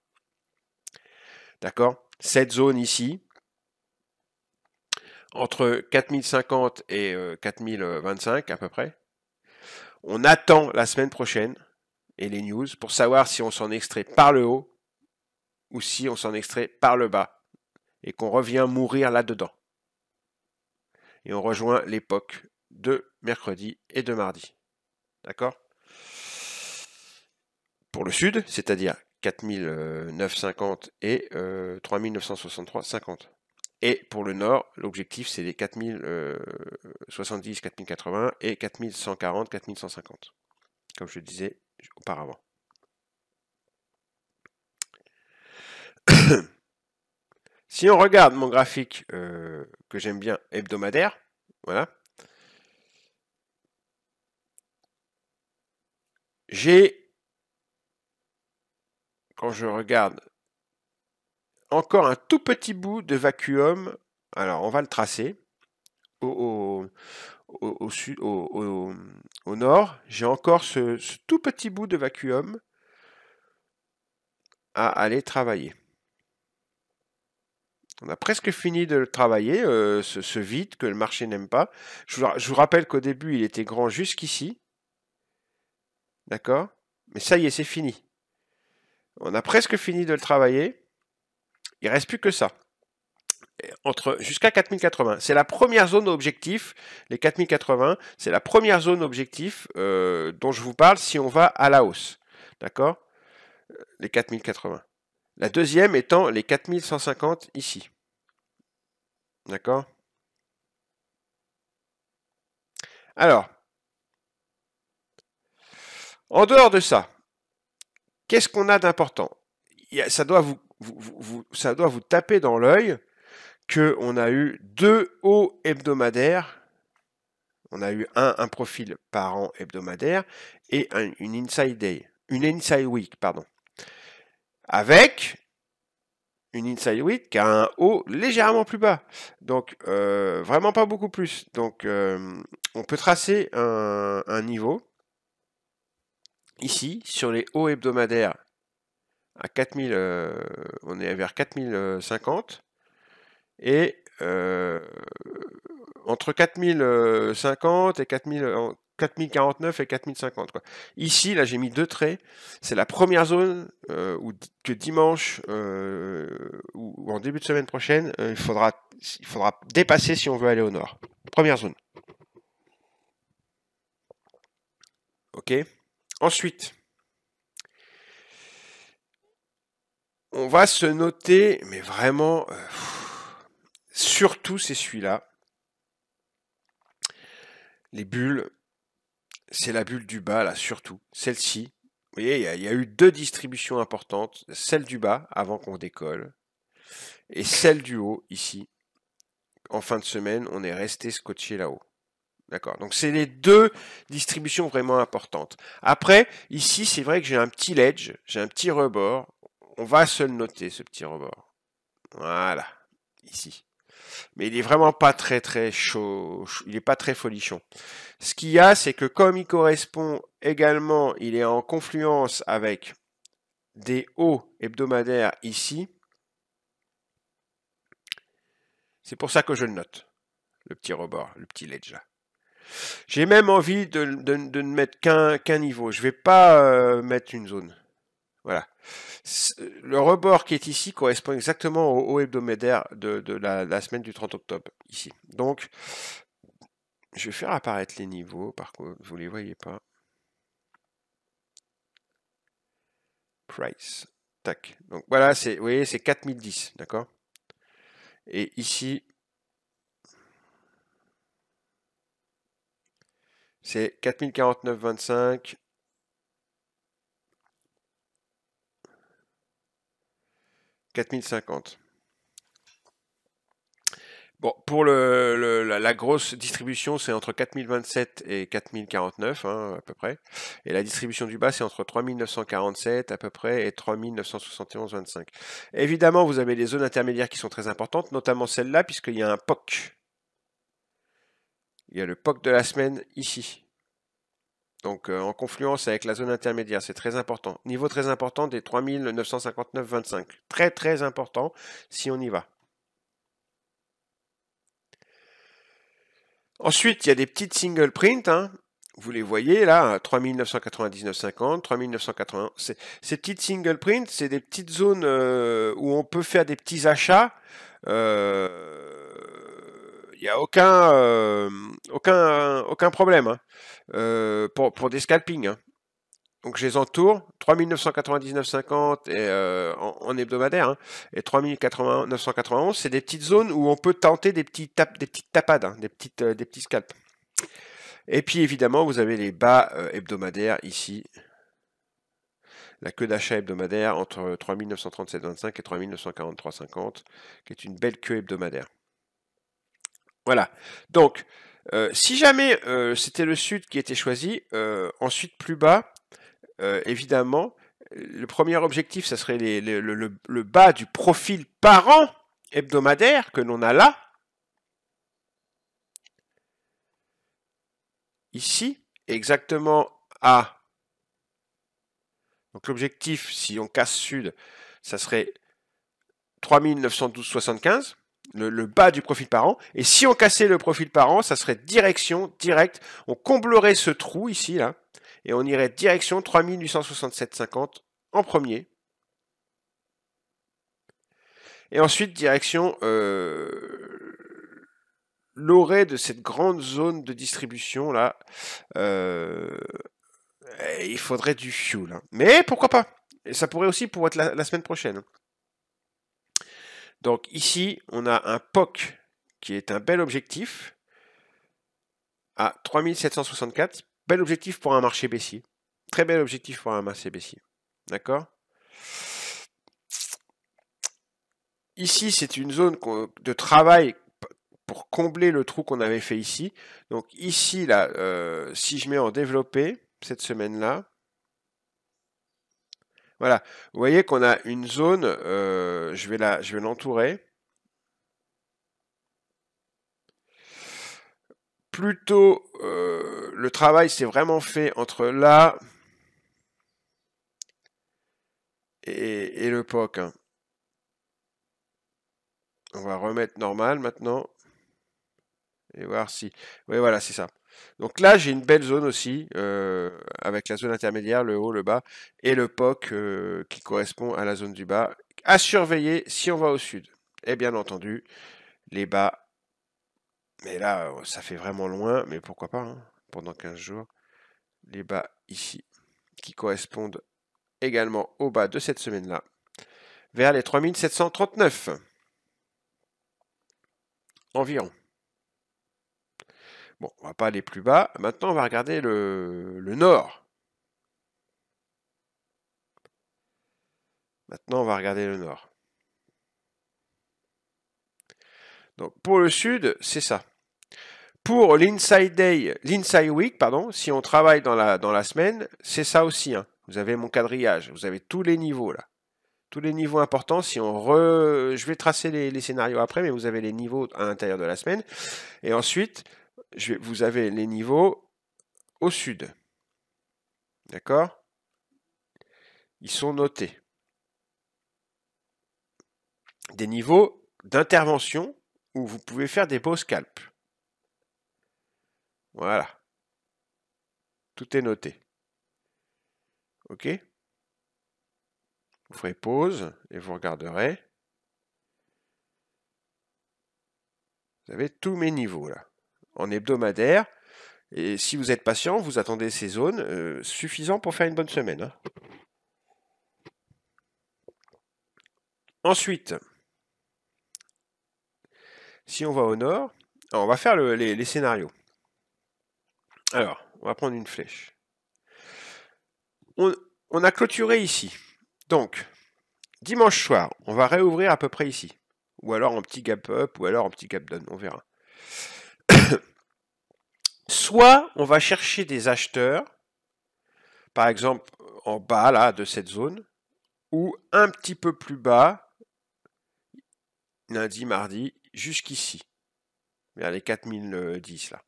D'accord? Cette zone ici, entre 4050 et 4025 à peu près, on attend la semaine prochaine et les news pour savoir si on s'en extrait par le haut ou si on s'en extrait par le bas et qu'on revient mourir là-dedans. Et on rejoint l'époque de mercredi et de mardi. D'accord? Pour le sud, c'est-à-dire 4950 et 3963,50. Et pour le nord, l'objectif c'est les 4070, 4080 et 4140, 4150. Comme je le disais auparavant. Si on regarde mon graphique que j'aime bien hebdomadaire, voilà, j'ai, quand je regarde, encore un tout petit bout de vacuum. Alors on va le tracer au nord. J'ai encore ce tout petit bout de vacuum à aller travailler. On a presque fini de le travailler, ce vide que le marché n'aime pas. Je vous rappelle qu'au début, il était grand jusqu'ici. D'accord? Mais ça y est, c'est fini. On a presque fini de le travailler. Il ne reste plus que ça. Jusqu'à 4080. C'est la première zone objectif, les 4080. C'est la première zone objectif dont je vous parle si on va à la hausse. D'accord? Les 4080. La deuxième étant les 4150 ici. D'accord? Alors, en dehors de ça, qu'est-ce qu'on a d'important? Ça doit ça doit vous taper dans l'œil qu'on a eu 2 hauts hebdomadaires. On a eu un profil par an hebdomadaire et une inside week, pardon. Avec une inside week qui a un haut légèrement plus bas. Donc, vraiment pas beaucoup plus. Donc, on peut tracer un niveau ici sur les hauts hebdomadaires à 4000, on est vers 4050 et entre 4050 et 4049 et 4050. Quoi. Ici, là, j'ai mis 2 traits. C'est la première zone que dimanche ou en début de semaine prochaine, il faudra dépasser si on veut aller au nord. Première zone. Ok. Ensuite, on va se noter, mais vraiment, surtout c'est celui-là. Les bulles, c'est la bulle du bas, là, surtout. Celle-ci. Vous voyez, il y a eu 2 distributions importantes. Celle du bas, avant qu'on décolle. Et celle du haut, ici. En fin de semaine, on est resté scotché là-haut. D'accord. Donc, c'est les 2 distributions vraiment importantes. Après, ici, c'est vrai que j'ai un petit ledge, j'ai un petit rebord. On va se le noter, ce petit rebord. Voilà. Ici. Mais il est vraiment pas très chaud. Il est pas très folichon. Ce qu'il y a, c'est que comme il correspond également, il est en confluence avec des hauts hebdomadaires ici. C'est pour ça que je le note. Le petit rebord, le petit ledge là. J'ai même envie de ne mettre qu'un niveau. Je ne vais pas mettre une zone. Voilà. Le rebord qui est ici correspond exactement au haut hebdomadaire de la semaine du 30 octobre. Ici. Donc, je vais faire apparaître les niveaux. Par contre, vous ne les voyez pas. Price. Tac. Donc voilà, vous voyez, c'est 4010. D'accord? Et ici, c'est 4049,25. 4050. Bon, pour la grosse distribution, c'est entre 4027 et 4049, hein, à peu près. Et la distribution du bas, c'est entre 3947 à peu près et 3971,25. Évidemment, vous avez des zones intermédiaires qui sont très importantes, notamment celle-là, puisqu'il y a un POC. Il y a le POC de la semaine ici. Donc en confluence avec la zone intermédiaire, c'est très important. Niveau très important des 3959,25. Très important si on y va. Ensuite, il y a des petites single print. Hein. Vous les voyez là, 3999,50, 3980. Ces petites single print, c'est des petites zones où on peut faire des petits achats. Il n'y a aucun problème hein, pour des scalpings. Hein. Donc je les entoure, 3999,50 en hebdomadaire, hein, et 3991, c'est des petites zones où on peut tenter des petites tapades, hein, des petits scalps. Et puis évidemment, vous avez les bas hebdomadaires ici. La queue d'achat hebdomadaire entre 3937,25 et 3943,50, qui est une belle queue hebdomadaire. Voilà. Donc, si jamais c'était le sud qui était choisi, ensuite plus bas, évidemment, le premier objectif, ça serait le bas du profil par an hebdomadaire que l'on a là. Ici, exactement à... Donc l'objectif, si on casse sud, ça serait 3912,75, le bas du profil par an. Et si on cassait le profil par an, ça serait direction, direct. On comblerait ce trou ici, là, et on irait direction 3867,50 en premier. Et ensuite, direction l'orée de cette grande zone de distribution là, il faudrait du fuel, hein. Mais pourquoi pas? Et ça pourrait aussi pour être la semaine prochaine. Donc ici, on a un POC qui est un bel objectif à 3764. Bel objectif pour un marché baissier. Très bel objectif pour un marché baissier. D'accord? Ici, c'est une zone de travail pour combler le trou qu'on avait fait ici. Donc ici, là, si je mets en développé cette semaine-là, voilà, vous voyez qu'on a une zone, je vais l'entourer. Plutôt, le travail s'est vraiment fait entre là et le POC, hein. On va remettre normal maintenant. Et voir si... Oui, voilà, c'est ça. Donc là, j'ai une belle zone aussi, avec la zone intermédiaire, le haut, le bas, et le POC qui correspond à la zone du bas. À surveiller si on va au sud. Et bien entendu, les bas. Mais là, ça fait vraiment loin, mais pourquoi pas, hein, pendant 15 jours. Les bas ici, qui correspondent également au bas de cette semaine-là, vers les 3739 environ. Bon, on va pas aller plus bas. Maintenant, on va regarder le nord. Maintenant, on va regarder le nord. Donc, pour le sud, c'est ça. Pour l'inside day, l'inside week, pardon, si on travaille dans la semaine, c'est ça aussi, hein. Vous avez mon quadrillage, vous avez tous les niveaux là. Tous les niveaux importants, si on je vais tracer les scénarios après, mais vous avez les niveaux à l'intérieur de la semaine. Et ensuite, vous avez les niveaux au sud. D'accord? Ils sont notés. Des niveaux d'intervention où vous pouvez faire des beaux scalps. Voilà. Tout est noté. OK? Vous ferez pause et vous regarderez. Vous avez tous mes niveaux là, en hebdomadaire. Et si vous êtes patient, vous attendez ces zones suffisant pour faire une bonne semaine, hein. Ensuite, si on va au nord, alors on va faire les scénarios. Alors, on va prendre une flèche. On a clôturé ici. Donc, dimanche soir, on va réouvrir à peu près ici. Ou alors en petit gap up, ou alors en petit gap down, on verra. Soit on va chercher des acheteurs, par exemple en bas là de cette zone, ou un petit peu plus bas, lundi, mardi, jusqu'ici, vers les 4010 là.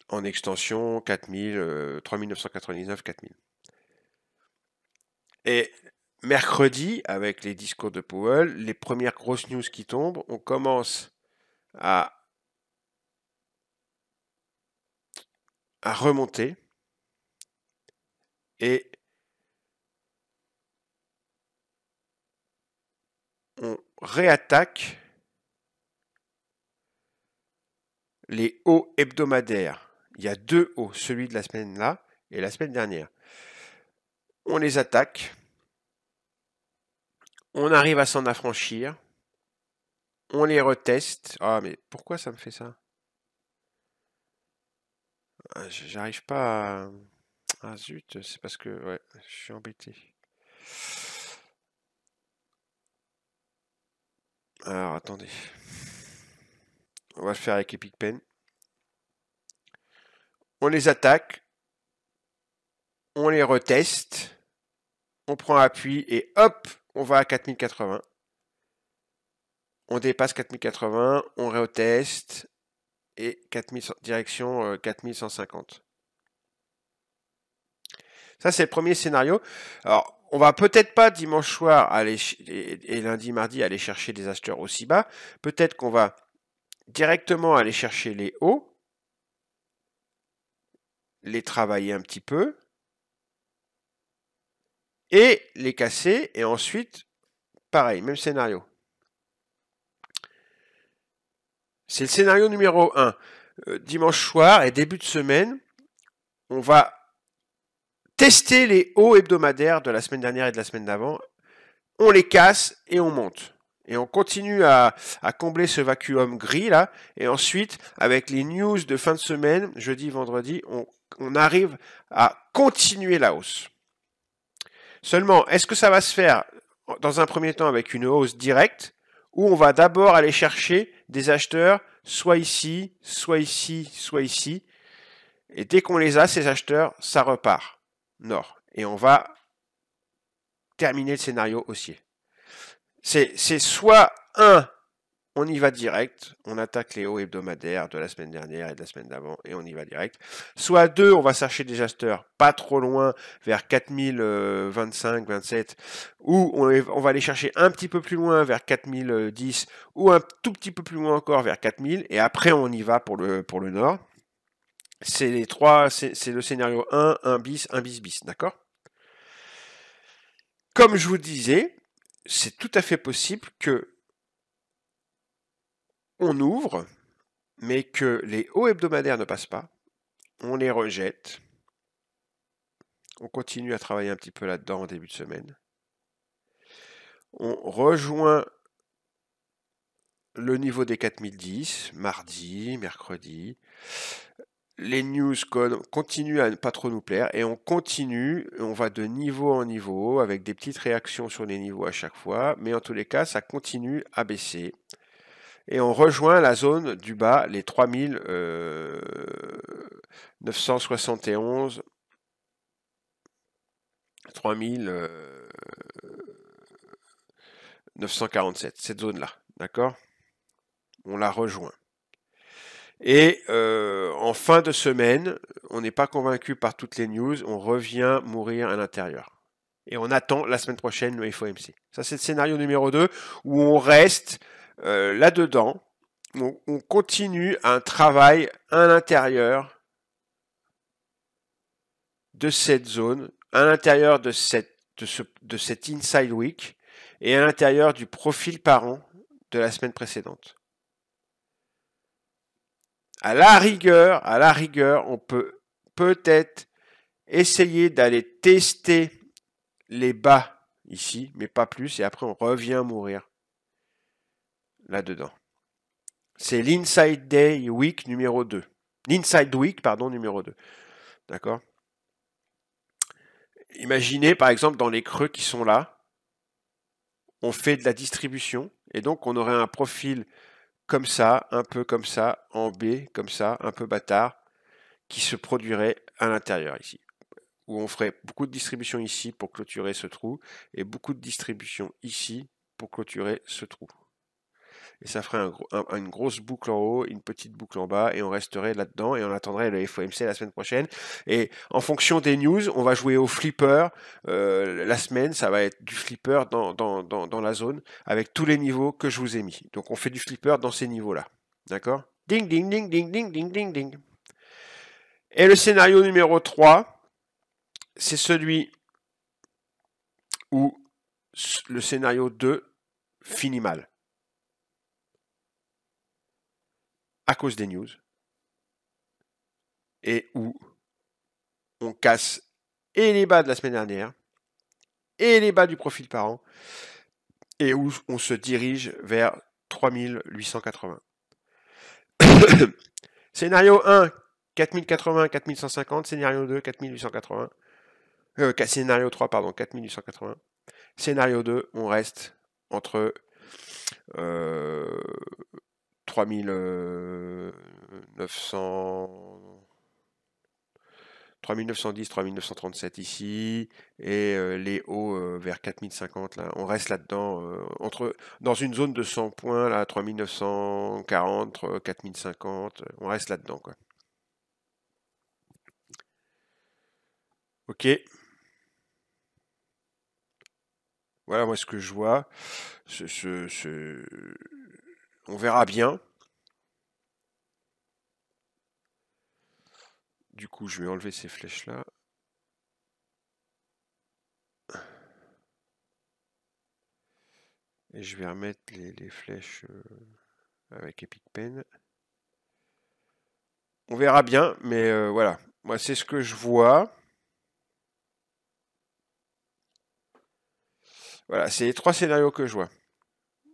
En extension, 4000, 3999, 4000. Et mercredi, avec les discours de Powell, les premières grosses news qui tombent, on commence à remonter. Et on réattaque les hauts hebdomadaires. Il y a deux hauts, celui de la semaine là et la semaine dernière. On les attaque. On arrive à s'en affranchir. On les reteste. Ah, mais pourquoi ça me fait ça? J'arrive pas à... Ah zut, c'est parce que... Ouais, je suis embêté. Alors, attendez. On va le faire avec Epic Pen. On les attaque. On les reteste. On prend appui et hop, on va à 4080. On dépasse 4080, on reteste et 4000, direction 4150. Ça, c'est le premier scénario. Alors, on va peut-être pas dimanche soir aller et lundi, mardi aller chercher des acheteurs aussi bas. Peut-être qu'on va directement aller chercher les hauts, les travailler un petit peu et les casser. Et ensuite, pareil, même scénario. C'est le scénario numéro 1. dimanche soir et début de semaine, on va tester les hauts hebdomadaires de la semaine dernière et de la semaine d'avant. On les casse et on monte. Et on continue à combler ce vacuum gris là. Et ensuite, avec les news de fin de semaine, jeudi, vendredi, on arrive à continuer la hausse. Seulement, est-ce que ça va se faire dans un premier temps avec une hausse directe, ou on va d'abord aller chercher des acheteurs, soit ici, soit ici, soit ici, et dès qu'on les a, ces acheteurs, ça repart nord. Et on va terminer le scénario haussier. C'est soit on y va direct, on attaque les hauts hebdomadaires de la semaine dernière et de la semaine d'avant, et on y va direct. Soit 2, on va chercher des acheteurs pas trop loin, vers 4025, 27, ou on va aller chercher un petit peu plus loin, vers 4010, ou un tout petit peu plus loin encore, vers 4000, et après on y va pour le nord. C'est les trois, c'est le scénario 1 bis, 1 bis bis, d'accord? Comme je vous disais, c'est tout à fait possible que on ouvre, mais que les hauts hebdomadaires ne passent pas, on les rejette, on continue à travailler un petit peu là-dedans en début de semaine, on rejoint le niveau des 4010, mardi, mercredi, les news continuent à ne pas trop nous plaire, et on continue, on va de niveau en niveau, avec des petites réactions sur les niveaux à chaque fois, mais en tous les cas, ça continue à baisser. Et on rejoint la zone du bas, les 3971, 3947, cette zone-là, d'accord? On la rejoint. Et en fin de semaine, on n'est pas convaincu par toutes les news, on revient mourir à l'intérieur. Et on attend la semaine prochaine le FOMC. Ça, c'est le scénario numéro 2, où on reste là-dedans, on continue un travail à l'intérieur de cette zone, à l'intérieur de cet inside week, et à l'intérieur du profil par an de la semaine précédente. À la rigueur, on peut peut-être essayer d'aller tester les bas ici, mais pas plus, et après on revient mourir là-dedans. C'est l'inside day week numéro 2. L'inside week, pardon, numéro 2. D'accord? Imaginez par exemple dans les creux qui sont là, on fait de la distribution, et donc on aurait un profil comme ça, un peu comme ça, en B, comme ça, un peu bâtard, qui se produirait à l'intérieur ici. Où on ferait beaucoup de distribution ici pour clôturer ce trou, et beaucoup de distribution ici pour clôturer ce trou. Et ça ferait une grosse boucle en haut, une petite boucle en bas, et on resterait là-dedans, et on attendrait le FOMC la semaine prochaine. Et en fonction des news, on va jouer au flipper. La semaine, ça va être du flipper dans la zone, avec tous les niveaux que je vous ai mis. Donc on fait du flipper dans ces niveaux-là. D'accord? Ding, ding, ding, ding, ding, ding, ding, ding. Et le scénario numéro 3, c'est celui où le scénario 2 finit mal. À cause des news. Et où on casse et les bas de la semaine dernière, et les bas du profil par an, et où on se dirige vers 3880. Scénario 1, 4080, 4150. Scénario 2, 4880. Scénario 3, pardon, 4880. Scénario 2, on reste entre 3900... 3910, 3937 ici, et les hauts vers 4050 là. On reste là-dedans, dans une zone de 100 points là, 3940, 4050, on reste là-dedans quoi. Ok. Voilà moi ce que je vois. On verra bien. Du coup, je vais enlever ces flèches là. Et je vais remettre les flèches avec Epic Pen. On verra bien, mais voilà. Moi, c'est ce que je vois. Voilà, c'est les 3 scénarios que je vois.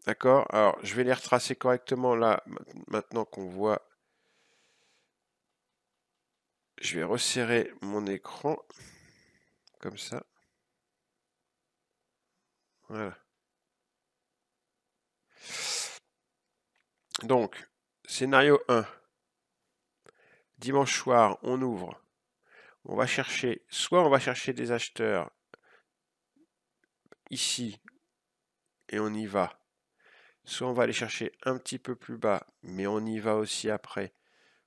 D'accord? Alors, je vais les retracer correctement là, maintenant qu'on voit. Je vais resserrer mon écran, comme ça. Voilà. Donc, scénario 1. Dimanche soir, on ouvre. On va chercher, soit on va chercher des acheteurs ici, et on y va. Soit on va aller chercher un petit peu plus bas, mais on y va aussi après.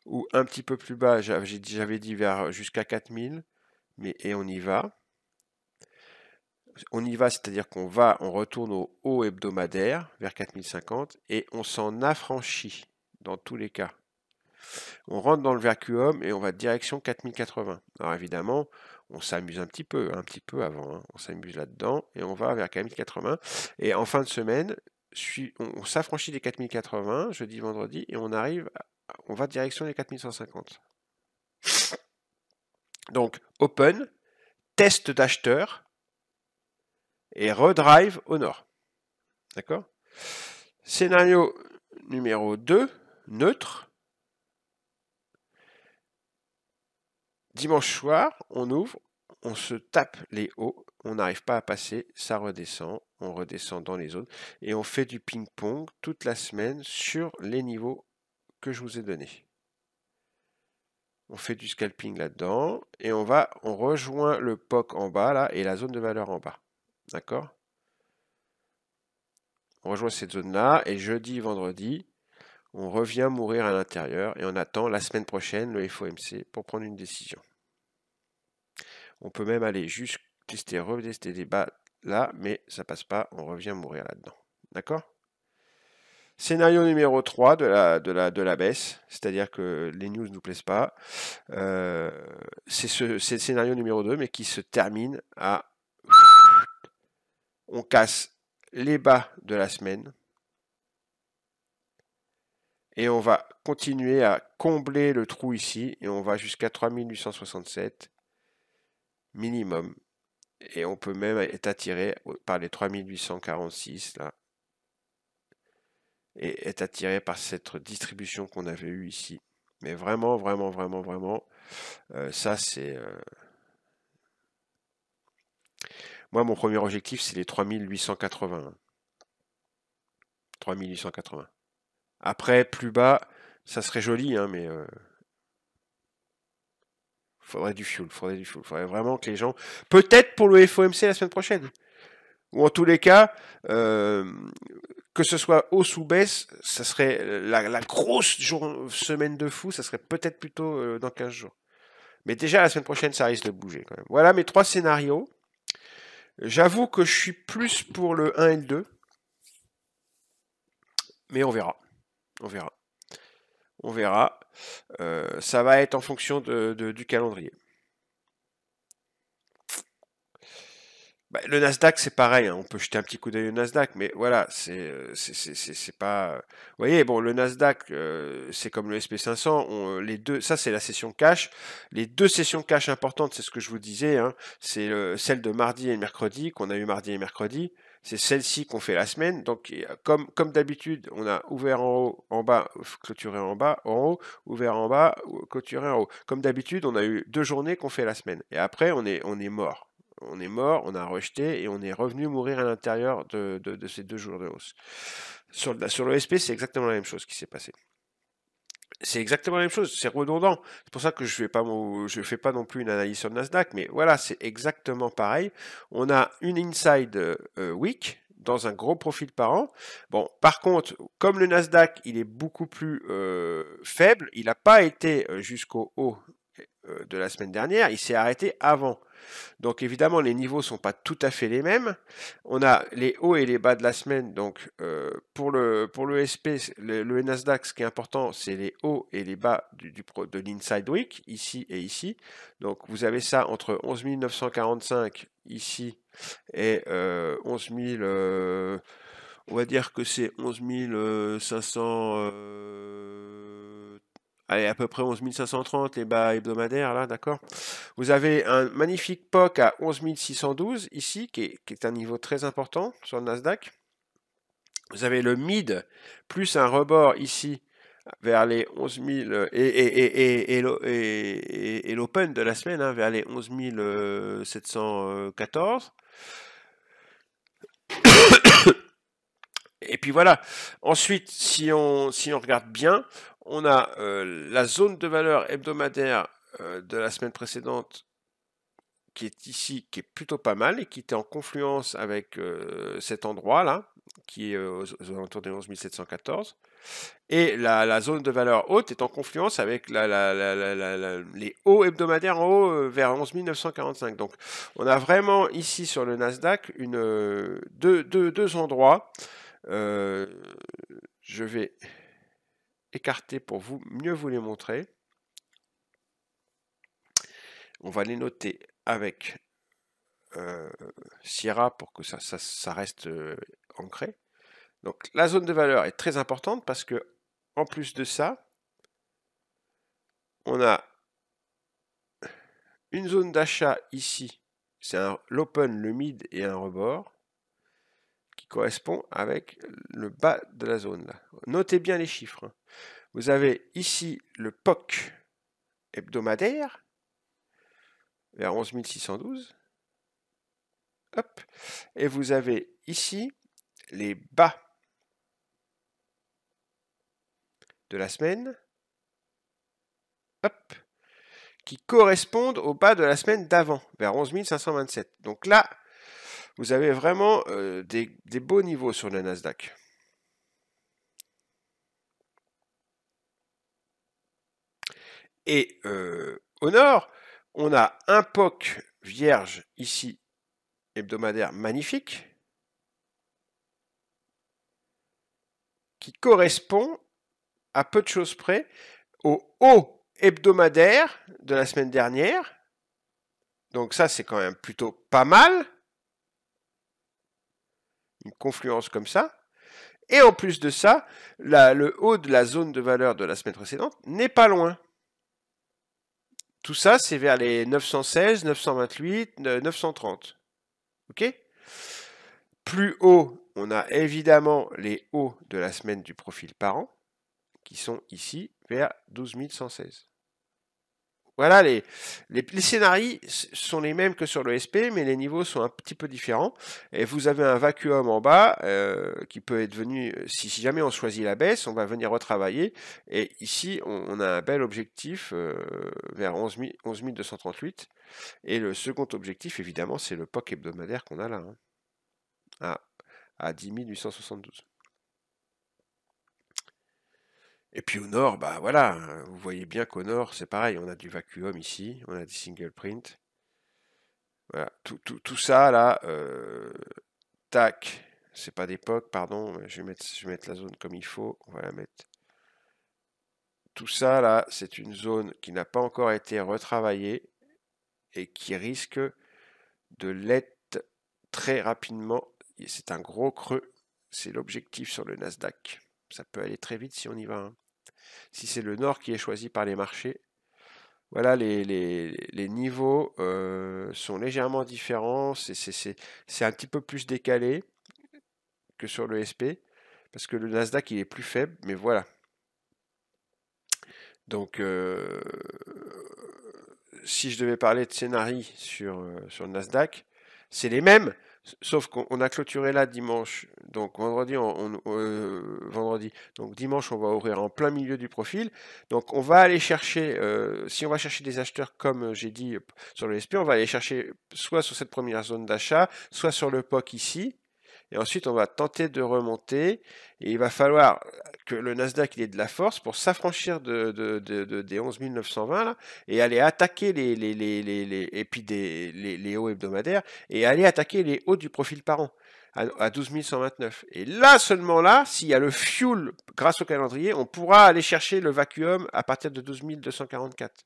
Ou un petit peu plus bas, j'avais dit vers jusqu'à 4000, mais et on y va. On y va, c'est-à-dire on retourne au haut hebdomadaire vers 4050 et on s'en affranchit dans tous les cas. On rentre dans le vacuum et on va direction 4080. Alors évidemment, on s'amuse un petit peu avant, hein. On s'amuse là-dedans et on va vers 4080. Et en fin de semaine, on s'affranchit des 4080, jeudi, vendredi, et on va direction les 4150. Donc, open, test d'acheteur et redrive au nord. D'accord? Scénario numéro 2, neutre. Dimanche soir, on ouvre, on se tape les hauts, on n'arrive pas à passer, ça redescend, on redescend dans les zones et on fait du ping-pong toute la semaine sur les niveaux que je vous ai donnés. On fait du scalping là-dedans et on rejoint le POC en bas là et la zone de valeur en bas. D'accord? On rejoint cette zone-là et jeudi, vendredi, on revient mourir à l'intérieur et on attend la semaine prochaine le FOMC pour prendre une décision. On peut même aller juste retester des bas là, mais ça passe pas, on revient mourir là-dedans. D'accord? Scénario numéro 3 de la baisse, c'est-à-dire que les news ne nous plaisent pas. C'est le scénario numéro 2, mais qui se termine à... On casse les bas de la semaine et on va continuer à combler le trou ici et on va jusqu'à 3867 minimum. Et on peut même être attiré par les 3846 là et être attiré par cette distribution qu'on avait eue ici. Mais vraiment, vraiment, vraiment, vraiment, ça c'est... Moi, mon premier objectif, c'est les 3880. 3880. Après, plus bas, ça serait joli, hein, mais faudrait du fuel, faudrait du fuel. Faudrait vraiment que les gens... Peut-être pour le FOMC la semaine prochaine. Ou en tous les cas, que ce soit hausse ou baisse, ça serait la grosse semaine de fou, ça serait peut-être plutôt dans 15 jours. Mais déjà, la semaine prochaine, ça risque de bouger quand même. Voilà mes 3 scénarios. J'avoue que je suis plus pour le 1 et le 2. Mais on verra. On verra. On verra. Ça va être en fonction du calendrier. Bah, le Nasdaq, c'est pareil, hein. On peut jeter un petit coup d'œil au Nasdaq, mais voilà, c'est pas. Vous voyez, bon, le Nasdaq, c'est comme le SP500. Les deux, ça, c'est la session cash. Les 2 sessions cash importantes, c'est ce que je vous disais, hein, c'est celle de mardi et mercredi, qu'on a eu mardi et mercredi. C'est celle-ci qu'on fait la semaine. Donc, comme d'habitude, on a ouvert en haut, en bas, clôturé en bas, en haut, ouvert en bas, clôturé en haut. Comme d'habitude, on a eu 2 journées qu'on fait la semaine. Et après, on est mort. On est mort, on a rejeté et on est revenu mourir à l'intérieur de ces 2 jours de hausse. Sur le SP, c'est exactement la même chose qui s'est passé. C'est exactement la même chose, c'est redondant. C'est pour ça que je ne fais pas non plus une analyse sur le Nasdaq, mais voilà, c'est exactement pareil. On a une inside week dans un gros profil par an. Bon, par contre, comme le Nasdaq, il est beaucoup plus faible, il n'a pas été jusqu'au haut de la semaine dernière, il s'est arrêté avant. Donc évidemment, les niveaux sont pas tout à fait les mêmes. On a les hauts et les bas de la semaine. Donc pour le SP, le Nasdaq, ce qui est important, c'est les hauts et les bas de l'Inside Week, ici et ici. Donc vous avez ça entre 11 945 ici et 11 000... on va dire que c'est 11 500... allez, à peu près 11 530 les bas hebdomadaires, là, d'accord? Vous avez un magnifique POC à 11 612 ici, qui est un niveau très important sur le Nasdaq. Vous avez le mid plus un rebord ici vers les 11 000 et l'open de la semaine vers les 11 714. Et puis voilà. Ensuite, si on regarde bien, on a la zone de valeur hebdomadaire de la semaine précédente qui est ici, qui est plutôt pas mal et qui était en confluence avec cet endroit-là, qui est aux alentours des 11 714. Et la zone de valeur haute est en confluence avec les hauts hebdomadaires en haut vers 11 945. Donc on a vraiment ici sur le Nasdaq deux endroits. Je vais écarter pour mieux vous les montrer. On va les noter avec Sierra pour que ça reste ancré. Donc la zone de valeur est très importante parce que en plus de ça, on a une zone d'achat ici, c'est l'open, le mid et un rebord qui correspond avec le bas de la zone là. Notez bien les chiffres. Vous avez ici le POC hebdomadaire vers 11 612. Hop. Et vous avez ici les bas de la semaine, hop, qui correspondent au bas de la semaine d'avant, vers 11 527. Donc là, vous avez vraiment des beaux niveaux sur le Nasdaq. Et au nord, on a un POC vierge ici, hebdomadaire magnifique, qui correspond à peu de choses près au haut hebdomadaire de la semaine dernière. Donc ça, c'est quand même plutôt pas mal. Une confluence comme ça. Et en plus de ça, le haut de la zone de valeur de la semaine précédente n'est pas loin. Tout ça, c'est vers les 916, 928, 930. Ok ? Plus haut, on a évidemment les hauts de la semaine du profil par an, qui sont ici vers 12 116. Voilà, les scénarios sont les mêmes que sur le SP, mais les niveaux sont un petit peu différents. Et vous avez un vacuum en bas qui peut être venu, si jamais on choisit la baisse, on va venir retravailler. Et ici, on a un bel objectif vers 11 238. Et le second objectif, évidemment, c'est le POC hebdomadaire qu'on a là, à 10 872. Et puis au nord, bah voilà, vous voyez bien qu'au nord, c'est pareil, on a du vacuum ici, on a des single print. Voilà, tout ça là, tac, c'est pas d'époque, pardon, je vais mettre la zone comme il faut, on va la mettre. Tout ça là, c'est une zone qui n'a pas encore été retravaillée et qui risque de l'être très rapidement. C'est un gros creux, c'est l'objectif sur le Nasdaq. Ça peut aller très vite si on y va. Si c'est le nord qui est choisi par les marchés, voilà, les niveaux sont légèrement différents. C'est un petit peu plus décalé que sur le SP, parce que le Nasdaq il est plus faible, mais voilà. Donc, si je devais parler de scénarii sur le Nasdaq, c'est les mêmes, sauf qu'on a clôturé là dimanche. Donc vendredi, vendredi. Donc dimanche, on va ouvrir en plein milieu du profil. Donc on va aller chercher, si on va chercher des acheteurs comme j'ai dit sur le SP, on va aller chercher soit sur cette première zone d'achat, soit sur le POC ici. Et ensuite, on va tenter de remonter. Et il va falloir que le Nasdaq il ait de la force pour s'affranchir des 11 920 là, et aller attaquer les hauts hebdomadaires et aller attaquer les hauts du profil par an à 12 129. Et là seulement là, s'il y a le fuel grâce au calendrier, on pourra aller chercher le vacuum à partir de 12 244.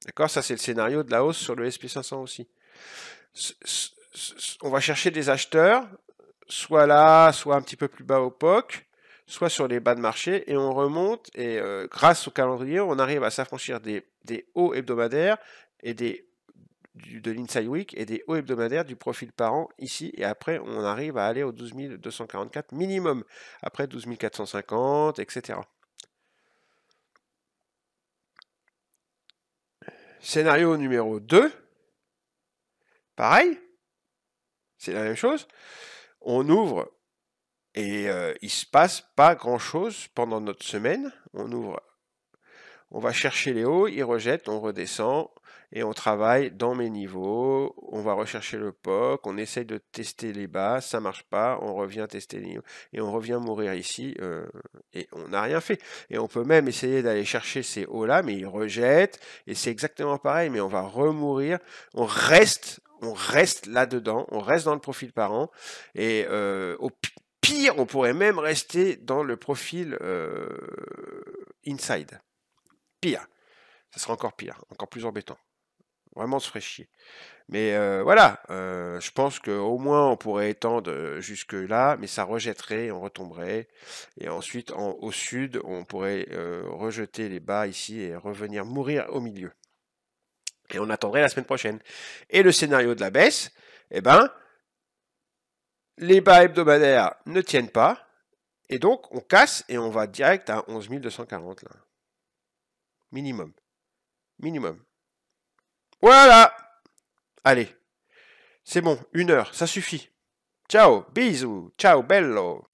D'accord, ça c'est le scénario de la hausse sur le SP500 aussi. On va chercher des acheteurs, soit là, soit un petit peu plus bas au POC, soit sur les bas de marché, et on remonte, et grâce au calendrier, on arrive à s'affranchir des hauts hebdomadaires et de l'inside week et des hauts hebdomadaires du profil par an ici, et après on arrive à aller aux 12 244 minimum, après 12 450, etc. Scénario numéro 2, pareil, c'est la même chose. On ouvre et il se passe pas grand chose pendant notre semaine. On ouvre, on va chercher les hauts, il rejette, on redescend et on travaille dans mes niveaux. On va rechercher le POC, on essaye de tester les bas, ça marche pas, on revient tester les niveaux et on revient mourir ici et on n'a rien fait. Et on peut même essayer d'aller chercher ces hauts là, mais il rejette et c'est exactement pareil, mais on va remourir. On reste là-dedans, on reste dans le profil par an et au pire, on pourrait même rester dans le profil inside. Pire, ça sera encore pire, encore plus embêtant. Vraiment, on se ferait chier. Mais voilà, je pense qu'au moins on pourrait étendre jusque là, mais ça rejetterait, on retomberait. Et ensuite, au sud, on pourrait rejeter les bas ici et revenir mourir au milieu. Et on attendrait la semaine prochaine. Et le scénario de la baisse, eh ben, les bas hebdomadaires ne tiennent pas. Et donc, on casse et on va direct à 11 240 là. Minimum. Minimum. Voilà! Allez, c'est bon, 1 heure, ça suffit. Ciao, bisous, ciao bello.